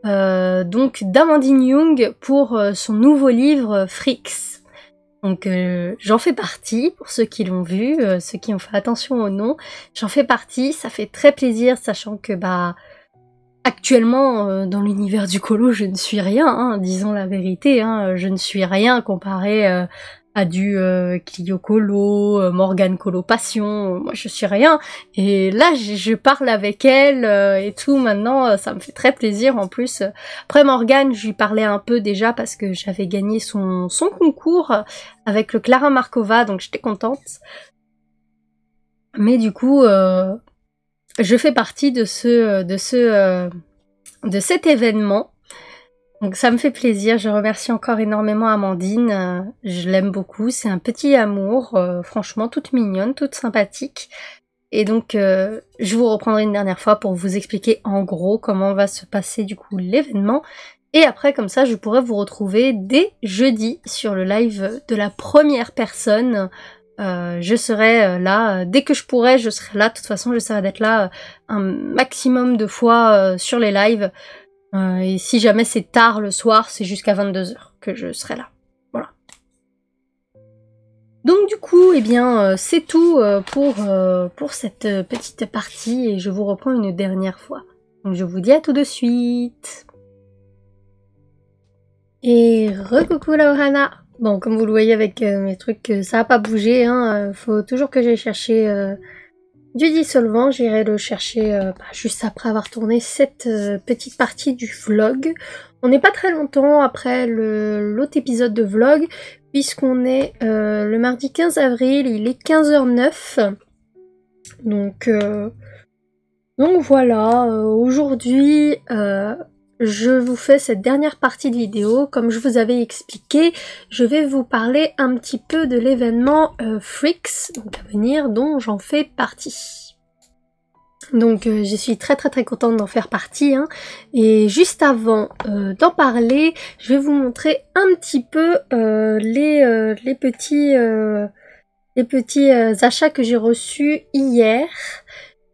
donc d'Amandine Young pour son nouveau livre Freaks. Donc j'en fais partie, pour ceux qui l'ont vu, ceux qui ont fait attention au nom, j'en fais partie, ça fait très plaisir, sachant que actuellement, dans l'univers du colo, je ne suis rien, hein, disons la vérité, hein, je ne suis rien comparé à du Clio Colo, Morgane Colo Passion, moi je suis rien, et là je parle avec elle et tout, maintenant ça me fait très plaisir en plus. Après Morgane, je lui parlais un peu déjà parce que j'avais gagné son concours avec le Clara Markova, donc j'étais contente. Mais du coup... je fais partie de cet événement Donc ça me fait plaisir, je remercie encore énormément Amandine, je l'aime beaucoup, c'est un petit amour, franchement toute mignonne, toute sympathique. Et donc je vous reprendrai une dernière fois pour vous expliquer en gros comment va se passer du coup l'événement. Et après comme ça je pourrai vous retrouver dès jeudi sur le live de la première personne. Je serai là, dès que je pourrai je serai là, de toute façon j'essaierai d'être là un maximum de fois sur les lives. Et si jamais c'est tard le soir, c'est jusqu'à 22 h que je serai là. Voilà. Donc du coup, eh bien, c'est tout pour cette petite partie et je vous reprends une dernière fois. Donc je vous dis à tout de suite. Et re-coucou la Ohana. Bon, comme vous le voyez avec mes trucs, ça a pas bougé, hein. Faut toujours que j'aille chercher du dissolvant, j'irai le chercher juste après avoir tourné cette petite partie du vlog. On n'est pas très longtemps après l'autre épisode de vlog, puisqu'on est le mardi 15 avril, il est 15h09. Donc voilà, aujourd'hui je vous fais cette dernière partie de vidéo. Comme je vous avais expliqué, je vais vous parler un petit peu de l'événement Freaks, donc à venir, dont j'en fais partie. Donc je suis très contente d'en faire partie, hein. Et juste avant d'en parler, je vais vous montrer un petit peu les petits achats que j'ai reçus hier.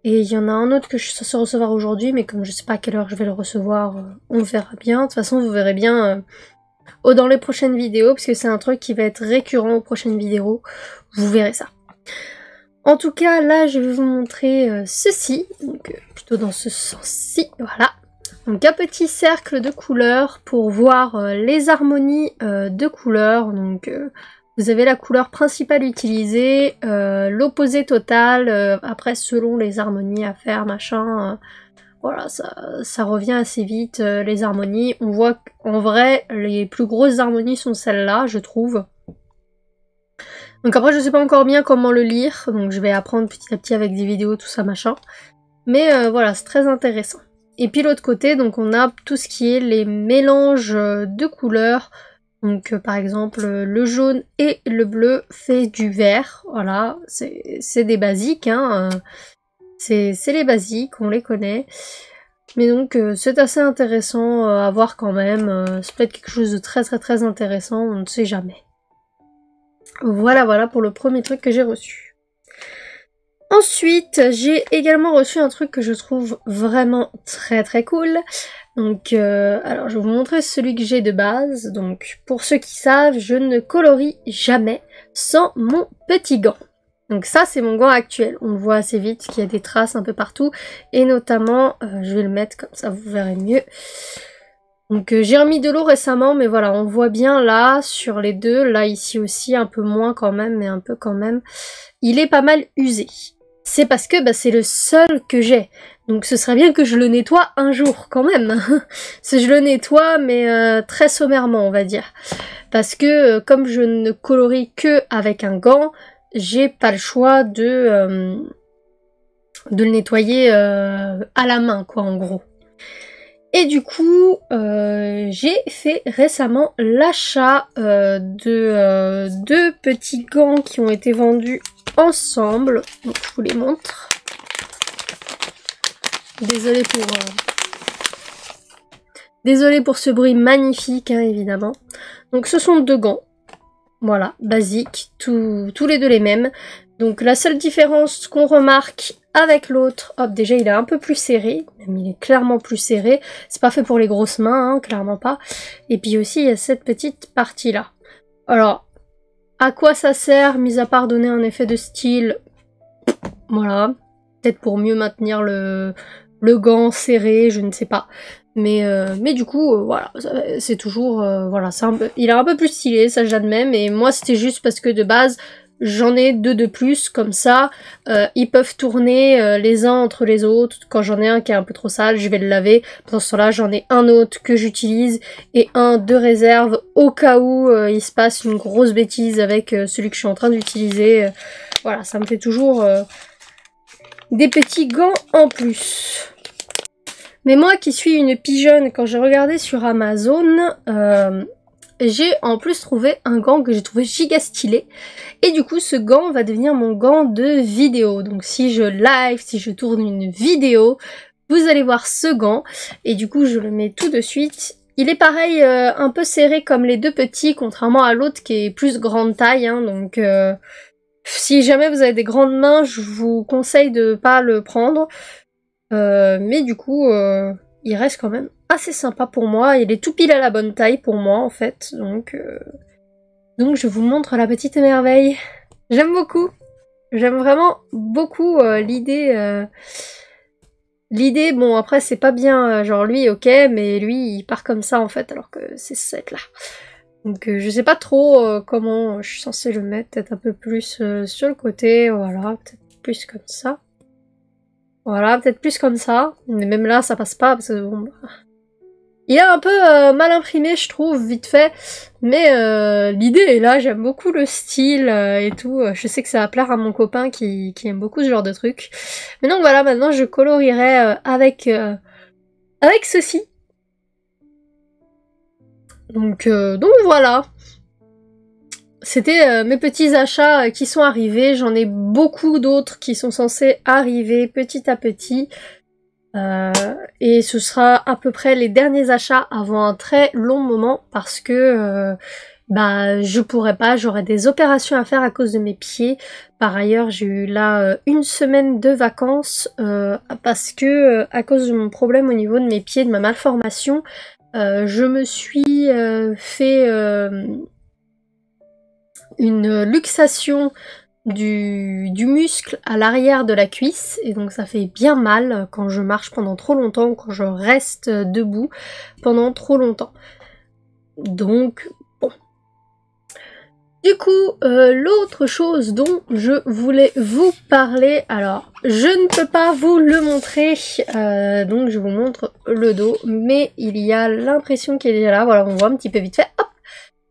Et il y en a un autre que je suis censée recevoir aujourd'hui, mais comme je sais pas à quelle heure je vais le recevoir, on verra bien. De toute façon, vous verrez bien dans les prochaines vidéos, parce que c'est un truc qui va être récurrent aux prochaines vidéos. Vous verrez ça. En tout cas, là, je vais vous montrer ceci, donc plutôt dans ce sens-ci, voilà. Donc un petit cercle de couleurs pour voir les harmonies de couleurs. Donc vous avez la couleur principale utilisée, l'opposé total, après selon les harmonies à faire, machin, voilà, ça revient assez vite, les harmonies. On voit qu'en vrai, les plus grosses harmonies sont celles-là, je trouve. Donc après, je sais pas encore bien comment le lire, donc je vais apprendre petit à petit avec des vidéos, tout ça, machin. Mais voilà, c'est très intéressant. Et puis l'autre côté, donc on a tout ce qui est les mélanges de couleurs. Donc par exemple le jaune et le bleu fait du vert, voilà, c'est des basiques, hein, c'est les basiques, on les connaît. Mais donc c'est assez intéressant à voir quand même, c'est peut-être quelque chose de très intéressant, on ne sait jamais. Voilà pour le premier truc que j'ai reçu. Ensuite, j'ai également reçu un truc que je trouve vraiment très cool. Donc, alors je vais vous montrer celui que j'ai de base. Donc, pour ceux qui savent, je ne colorie jamais sans mon petit gant. Donc ça, c'est mon gant actuel. On le voit assez vite qu'il y a des traces un peu partout. Et notamment, je vais le mettre comme ça, vous verrez mieux. Donc j'ai remis de l'eau récemment, mais voilà, on voit bien là, sur les deux, là ici aussi, un peu moins quand même, mais un peu quand même. Il est pas mal usé. C'est parce que c'est le seul que j'ai. Donc ce serait bien que je le nettoie un jour quand même. Je le nettoie, mais très sommairement, on va dire. Parce que comme je ne colorie que avec un gant, j'ai pas le choix de le nettoyer à la main, quoi, en gros. Et du coup, j'ai fait récemment l'achat de deux petits gants qui ont été vendus ensemble. Donc je vous les montre. Désolée pour ce bruit magnifique, hein, évidemment. Donc ce sont deux gants. Voilà, basiques, tous les deux les mêmes. Donc la seule différence qu'on remarque avec l'autre, hop, déjà il est un peu plus serré, même il est clairement plus serré. C'est pas fait pour les grosses mains, hein, clairement pas. Et puis aussi il y a cette petite partie là. Alors, à quoi ça sert, mis à part donner un effet de style? Voilà, peut-être pour mieux maintenir le gant serré, je ne sais pas. Mais du coup, voilà, c'est toujours, voilà, il est un peu plus stylé, ça j'admets, mais moi c'était juste parce que de base, j'en ai deux de plus, comme ça, ils peuvent tourner les uns entre les autres. Quand j'en ai un qui est un peu trop sale, je vais le laver. Dans ce temps-là, j'en ai un autre que j'utilise et un de réserve au cas où il se passe une grosse bêtise avec celui que je suis en train d'utiliser. Voilà, ça me fait toujours des petits gants en plus. Mais moi qui suis une pigeonne, quand j'ai regardé sur Amazon, j'ai en plus trouvé un gant que j'ai trouvé giga stylé. Et du coup, ce gant va devenir mon gant de vidéo. Donc si je live, si je tourne une vidéo, vous allez voir ce gant. Et du coup, je le mets tout de suite. Il est pareil, un peu serré comme les deux petits, contrairement à l'autre qui est plus grande taille. Hein, donc si jamais vous avez des grandes mains, je vous conseille de pas le prendre. Mais du coup, il reste quand même assez sympa pour moi. Il est tout pile à la bonne taille pour moi en fait. Donc je vous montre la petite merveille. J'aime beaucoup. J'aime vraiment beaucoup l'idée. L'idée, bon après c'est pas bien, genre lui ok, mais lui il part comme ça en fait alors que c'est cette là. Donc je sais pas trop comment je suis censée le mettre, peut-être un peu plus sur le côté, voilà, peut-être plus comme ça. Voilà, peut-être plus comme ça, mais même là ça passe pas parce que bon... Il est un peu mal imprimé je trouve, vite fait, mais l'idée est là, j'aime beaucoup le style et tout, je sais que ça va plaire à mon copain qui aime beaucoup ce genre de truc. Mais donc voilà, maintenant je colorierai avec ceci. Donc voilà. C'était mes petits achats qui sont arrivés, j'en ai beaucoup d'autres qui sont censés arriver petit à petit. Et ce sera à peu près les derniers achats avant un très long moment parce que je pourrais pas, j'aurais des opérations à faire à cause de mes pieds. Par ailleurs, j'ai eu là une semaine de vacances parce que à cause de mon problème au niveau de mes pieds, de ma malformation, je me suis fait une luxation du muscle à l'arrière de la cuisse et donc ça fait bien mal quand je marche pendant trop longtemps ou quand je reste debout pendant trop longtemps. Donc bon. Du coup, l'autre chose dont je voulais vous parler, alors je ne peux pas vous le montrer, donc je vous montre le dos, mais il y a l'impression qu'il est là, voilà on voit un petit peu vite fait, hop.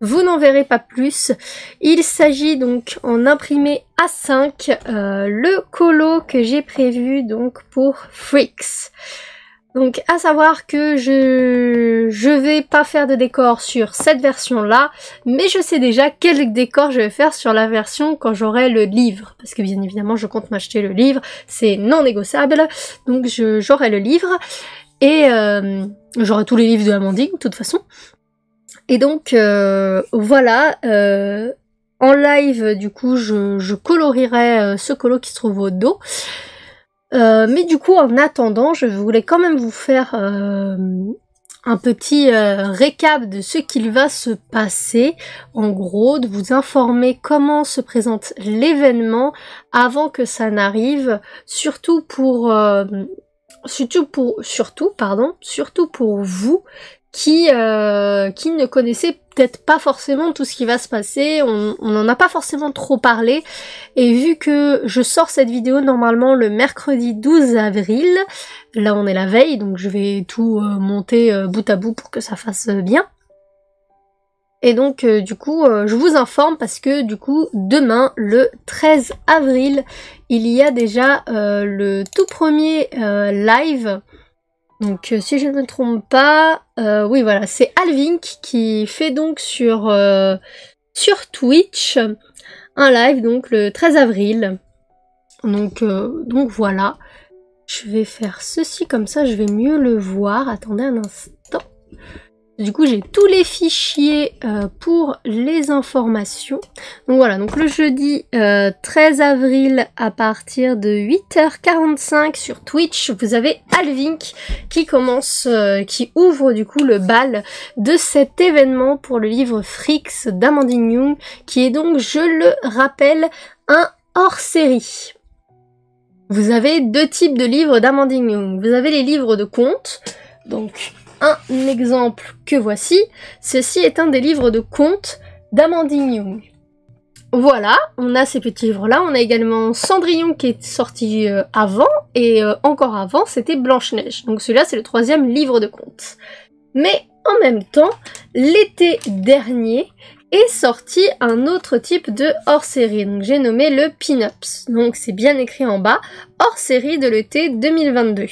Vous n'en verrez pas plus. Il s'agit donc en imprimé A5, le colo que j'ai prévu donc pour Freaks. Donc à savoir que je vais pas faire de décor sur cette version là, mais je sais déjà quel décor je vais faire sur la version quand j'aurai le livre. Parce que bien évidemment je compte m'acheter le livre, c'est non négociable, donc j'aurai le livre. Et j'aurai tous les livres de Amandine de toute façon. Et donc voilà, en live du coup je colorierai ce colo qui se trouve au dos. Mais du coup en attendant je voulais quand même vous faire un petit récap de ce qu'il va se passer, en gros de vous informer comment se présente l'événement avant que ça n'arrive, surtout pour vous qui ne connaissez peut-être pas forcément tout ce qui va se passer, on n'en a pas forcément trop parlé, et vu que je sors cette vidéo normalement le mercredi 12 avril, là on est la veille, donc je vais tout monter bout à bout pour que ça fasse bien. Et donc du coup je vous informe parce que du coup demain le 13 avril il y a déjà le tout premier live. Donc si je ne me trompe pas, oui voilà, c'est Alvink qui fait donc sur Twitch un live donc le 13 avril. Donc voilà, je vais faire ceci comme ça, je vais mieux le voir. Attendez un instant. Du coup j'ai tous les fichiers pour les informations. Donc voilà, donc le jeudi 13 avril à partir de 8h45 sur Twitch, vous avez Alvink qui commence, qui ouvre du coup le bal de cet événement pour le livre Freaks d'Amandine Young, qui est donc, je le rappelle, un hors-série. Vous avez deux types de livres d'Amandine Young. Vous avez les livres de contes, donc un exemple que voici. Ceci est un des livres de contes d'Amandine Young. Voilà, on a ces petits livres-là. On a également Cendrillon qui est sorti avant, et encore avant, c'était Blanche-Neige. Donc celui-là, c'est le troisième livre de contes. Mais en même temps, l'été dernier est sorti un autre type de hors-série. Donc j'ai nommé le Pin-Ups. Donc c'est bien écrit en bas, hors-série de l'été 2022.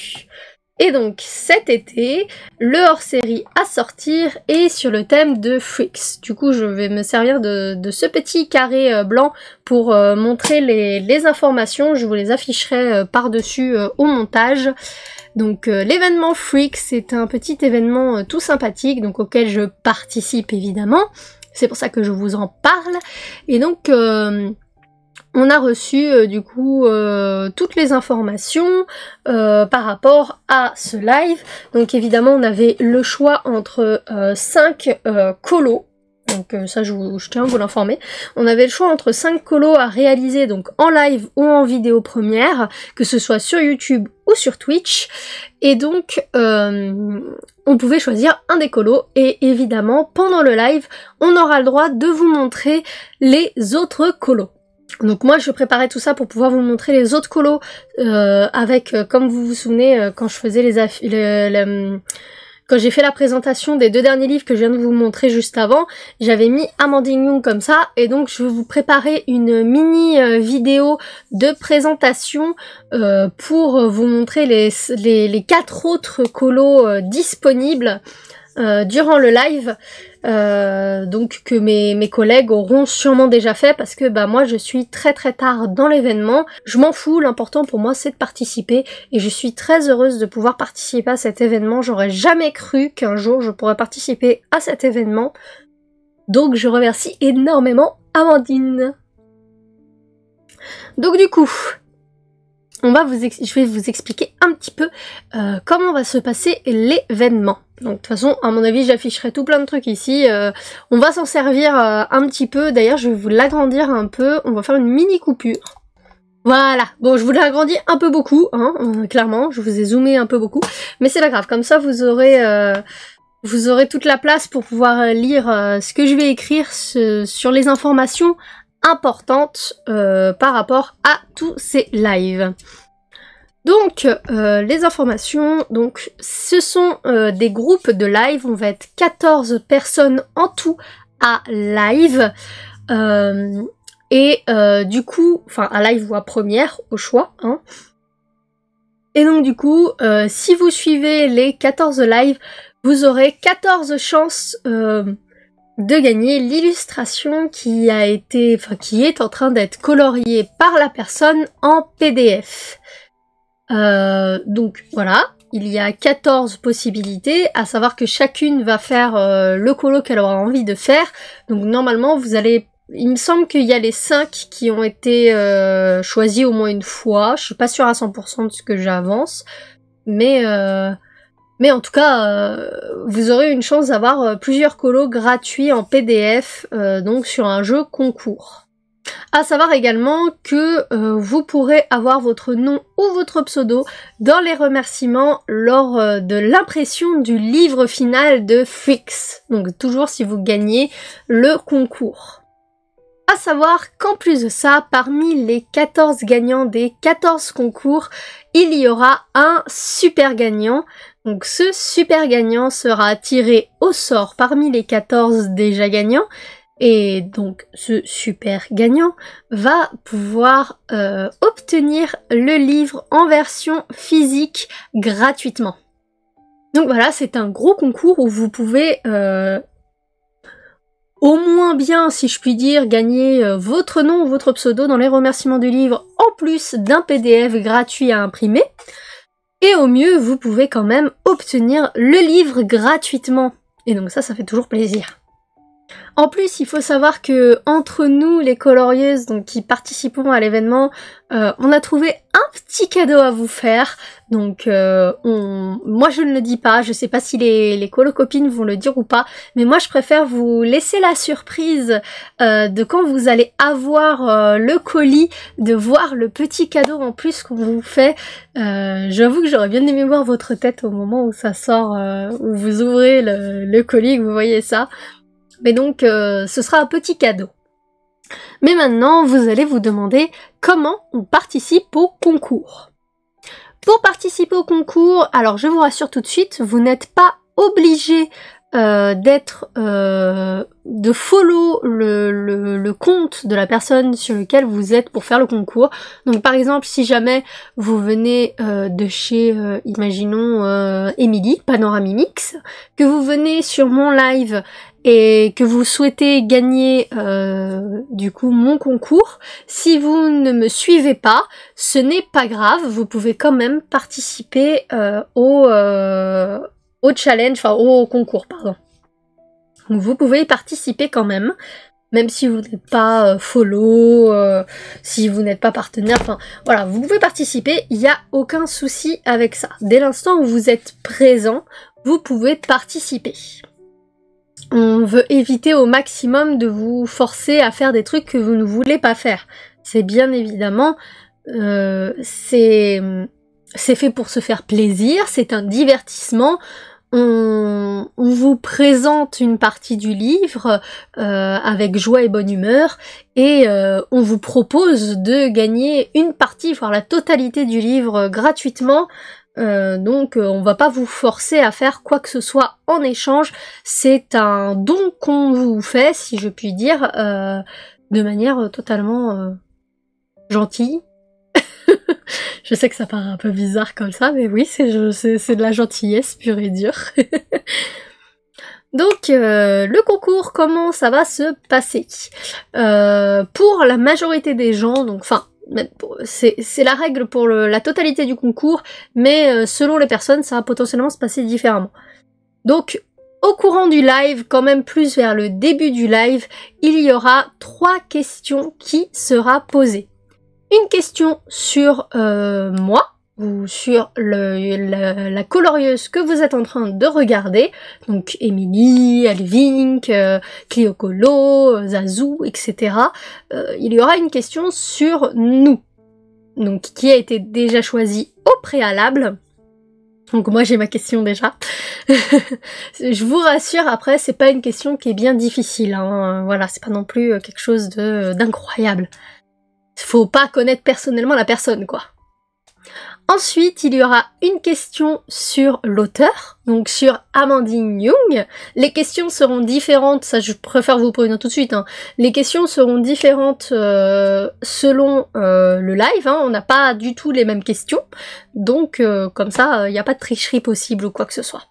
Et donc cet été, le hors-série à sortir est sur le thème de Freaks. Du coup je vais me servir de ce petit carré blanc pour montrer les informations. Je vous les afficherai par-dessus au montage. Donc l'événement Freaks, c'est un petit événement tout sympathique, donc auquel je participe évidemment. C'est pour ça que je vous en parle. Et donc on a reçu du coup toutes les informations par rapport à ce live. Donc évidemment on avait le choix entre 5 colos. Donc ça je tiens à vous l'informer. On avait le choix entre 5 colos à réaliser donc en live ou en vidéo première, que ce soit sur YouTube ou sur Twitch. Et donc on pouvait choisir un des colos et évidemment pendant le live on aura le droit de vous montrer les autres colos. Donc moi je préparais tout ça pour pouvoir vous montrer les autres colos avec, comme vous vous souvenez, quand je faisais quand j'ai fait la présentation des 2 derniers livres que je viens de vous montrer juste avant, j'avais mis Amandine Young comme ça, et donc je vais vous préparer une mini vidéo de présentation pour vous montrer les 4 autres colos disponibles durant le live, donc que mes collègues auront sûrement déjà fait, parce que bah moi je suis très tard dans l'événement, je m'en fous, l'important pour moi c'est de participer, et je suis très heureuse de pouvoir participer à cet événement. J'aurais jamais cru qu'un jour je pourrais participer à cet événement, donc je remercie énormément Amandine. Donc du coup, je vais vous expliquer un petit peu comment va se passer l'événement. Donc de toute façon, à mon avis, j'afficherai tout plein de trucs ici. On va s'en servir un petit peu. D'ailleurs, je vais vous l'agrandir un peu. On va faire une mini coupure. Voilà. Bon, je vous l'ai agrandi un peu beaucoup, hein, clairement. Je vous ai zoomé un peu beaucoup. Mais c'est pas grave. Comme ça, vous aurez toute la place pour pouvoir lire ce que je vais écrire sur les informations importantes par rapport à tous ces lives. Donc les informations, donc ce sont des groupes de live, on va être 14 personnes en tout à live, et du coup, enfin à live ou à première, au choix, hein. Et donc du coup, si vous suivez les 14 lives, vous aurez 14 chances de gagner l'illustration qui est en train d'être coloriée par la personne en PDF. Donc voilà, il y a 14 possibilités, à savoir que chacune va faire le colo qu'elle aura envie de faire. Donc normalement vous allez, il me semble qu'il y a les 5 qui ont été choisis au moins une fois. Je suis pas sûre à 100% de ce que j'avance, mais en tout cas vous aurez une chance d'avoir plusieurs colos gratuits en PDF, donc sur un jeu concours. À savoir également que vous pourrez avoir votre nom ou votre pseudo dans les remerciements lors de l'impression du livre final de Freaks. Donc toujours si vous gagnez le concours. À savoir qu'en plus de ça, parmi les 14 gagnants des 14 concours, il y aura un super gagnant. Donc ce super gagnant sera tiré au sort parmi les 14 déjà gagnants. Et donc ce super gagnant va pouvoir obtenir le livre en version physique gratuitement. Donc voilà, c'est un gros concours où vous pouvez au moins bien, si je puis dire, gagner votre nom ou votre pseudo dans les remerciements du livre, en plus d'un PDF gratuit à imprimer. Et au mieux, vous pouvez quand même obtenir le livre gratuitement. Et donc ça fait toujours plaisir. En plus, il faut savoir que entre nous, les colorieuses, donc qui participons à l'événement, on a trouvé un petit cadeau à vous faire. Donc, moi je ne le dis pas, je sais pas si les colocopines vont le dire ou pas, mais moi je préfère vous laisser la surprise de quand vous allez avoir le colis, de voir le petit cadeau en plus qu'on vous fait. J'avoue que j'aurais bien aimé voir votre tête au moment où ça sort, où vous ouvrez le colis, que vous voyez ça. Mais donc, ce sera un petit cadeau. Mais maintenant, vous allez vous demander comment on participe au concours. Pour participer au concours, alors je vous rassure tout de suite, vous n'êtes pas obligé de follow le compte de la personne sur lequel vous êtes pour faire le concours. Donc par exemple, si jamais vous venez de chez, imaginons, Emily, Panoramimix, que vous venez sur mon live et que vous souhaitez gagner du coup mon concours, si vous ne me suivez pas, ce n'est pas grave, vous pouvez quand même participer au challenge, enfin au concours, pardon. Donc vous pouvez y participer quand même si vous n'êtes pas follow, si vous n'êtes pas partenaire, enfin voilà, vous pouvez participer, il n'y a aucun souci avec ça. Dès l'instant où vous êtes présent, vous pouvez participer. On veut éviter au maximum de vous forcer à faire des trucs que vous ne voulez pas faire. C'est bien évidemment, c'est fait pour se faire plaisir, c'est un divertissement. On vous présente une partie du livre avec joie et bonne humeur et on vous propose de gagner une partie, voire la totalité du livre gratuitement. Donc on va pas vous forcer à faire quoi que ce soit en échange, c'est un don qu'on vous fait, si je puis dire, de manière totalement gentille. Je sais que ça paraît un peu bizarre comme ça, mais oui, c'est de la gentillesse pure et dure. Donc, le concours, comment ça va se passer? Pour la majorité des gens, donc, enfin, c'est la règle pour la totalité du concours, mais selon les personnes, ça va potentiellement se passer différemment. Donc, au courant du live, quand même plus vers le début du live, il y aura 3 questions qui sera posées. Une question sur moi, ou sur la colorieuse que vous êtes en train de regarder, donc Emily, Elvink, Clio Colo, Zazu, etc. Il y aura une question sur nous, donc qui a été déjà choisie au préalable. Donc moi j'ai ma question déjà. Je vous rassure, après c'est pas une question qui est bien difficile, hein. Voilà, c'est pas non plus quelque chose d'incroyable. Faut pas connaître personnellement la personne, quoi. Ensuite, il y aura une question sur l'auteur, donc sur Amandine Young. Les questions seront différentes, ça je préfère vous prévenir tout de suite, hein. Les questions seront différentes selon le live, hein. On n'a pas du tout les mêmes questions, donc comme ça, il n'y a pas de tricherie possible ou quoi que ce soit.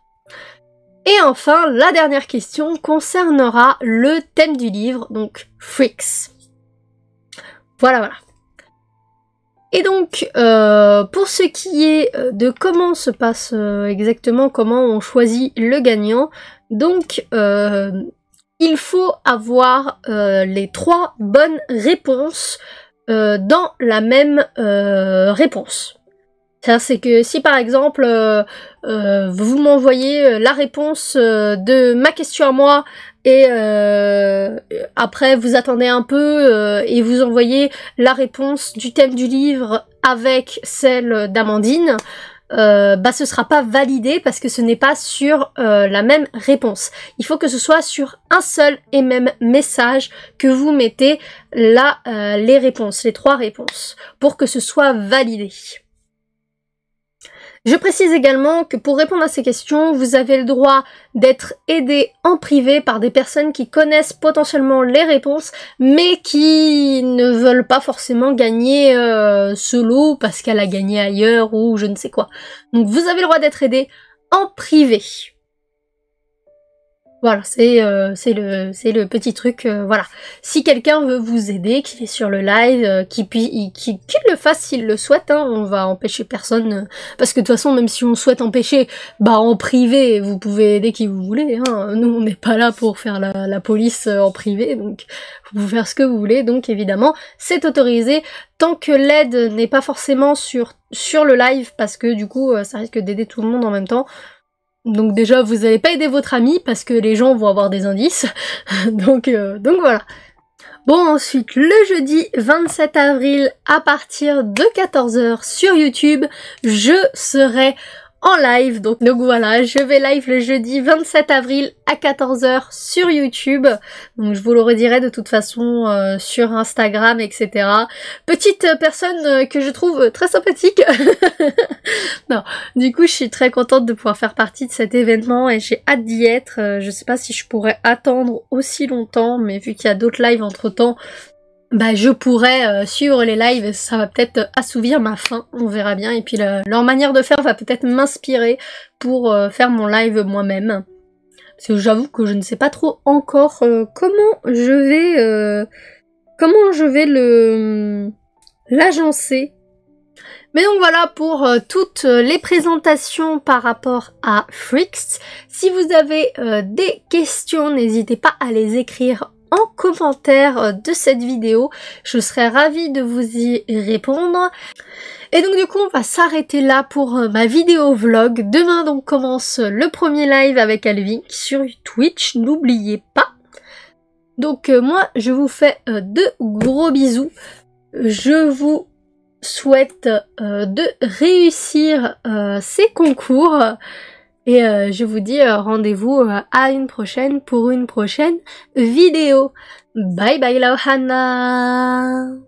Et enfin, la dernière question concernera le thème du livre, donc Freaks. Voilà. Et donc, pour ce qui est de comment se passe exactement, comment on choisit le gagnant, donc il faut avoir les 3 bonnes réponses dans la même réponse. C'est que si par exemple vous m'envoyez la réponse de ma question à moi et après vous attendez un peu et vous envoyez la réponse du thème du livre avec celle d'Amandine, ce sera pas validé parce que ce n'est pas sur la même réponse. Il faut que ce soit sur un seul et même message que vous mettez les réponses, les 3 réponses, pour que ce soit validé. Je précise également que pour répondre à ces questions, vous avez le droit d'être aidé en privé par des personnes qui connaissent potentiellement les réponses, mais qui ne veulent pas forcément gagner solo parce qu'elle a gagné ailleurs ou je ne sais quoi. Donc vous avez le droit d'être aidé en privé. Voilà, c'est le petit truc, voilà. Si quelqu'un veut vous aider, qu'il est sur le live, qu'il le fasse s'il le souhaite, hein, on va empêcher personne, parce que de toute façon, même si on souhaite empêcher, en privé, vous pouvez aider qui vous voulez, hein. Nous, on n'est pas là pour faire la police en privé, donc vous pouvez faire ce que vous voulez, donc évidemment, c'est autorisé, tant que l'aide n'est pas forcément sur le live, parce que du coup, ça risque d'aider tout le monde en même temps. Donc déjà, vous n'allez pas aider votre ami parce que les gens vont avoir des indices. donc voilà. Bon, ensuite, le jeudi 27 avril, à partir de 14 h sur YouTube, je serai en live. Donc voilà, je vais live le jeudi 27 avril à 14 h sur YouTube. Donc je vous le redirai de toute façon sur Instagram, etc. Petite personne que je trouve très sympathique. Non, du coup je suis très contente de pouvoir faire partie de cet événement et j'ai hâte d'y être. Je sais pas si je pourrais attendre aussi longtemps, mais vu qu'il y a d'autres lives entre temps, bah je pourrais suivre les lives, ça va peut-être assouvir ma faim, on verra bien, et puis leur manière de faire va peut-être m'inspirer pour faire mon live moi-même. Parce que j'avoue que je ne sais pas trop encore comment je vais l'agencer. Mais donc voilà pour toutes les présentations par rapport à Freaks. Si vous avez des questions, n'hésitez pas à les écrire en commentaire de cette vidéo, je serais ravie de vous y répondre. Et donc du coup on va s'arrêter là pour ma vidéo vlog. Demain donc commence le premier live avec Alvin sur Twitch, n'oubliez pas. Donc moi je vous fais de gros bisous, je vous souhaite de réussir ces concours. Et je vous dis rendez-vous à une prochaine pour une prochaine vidéo. Bye bye la ohana!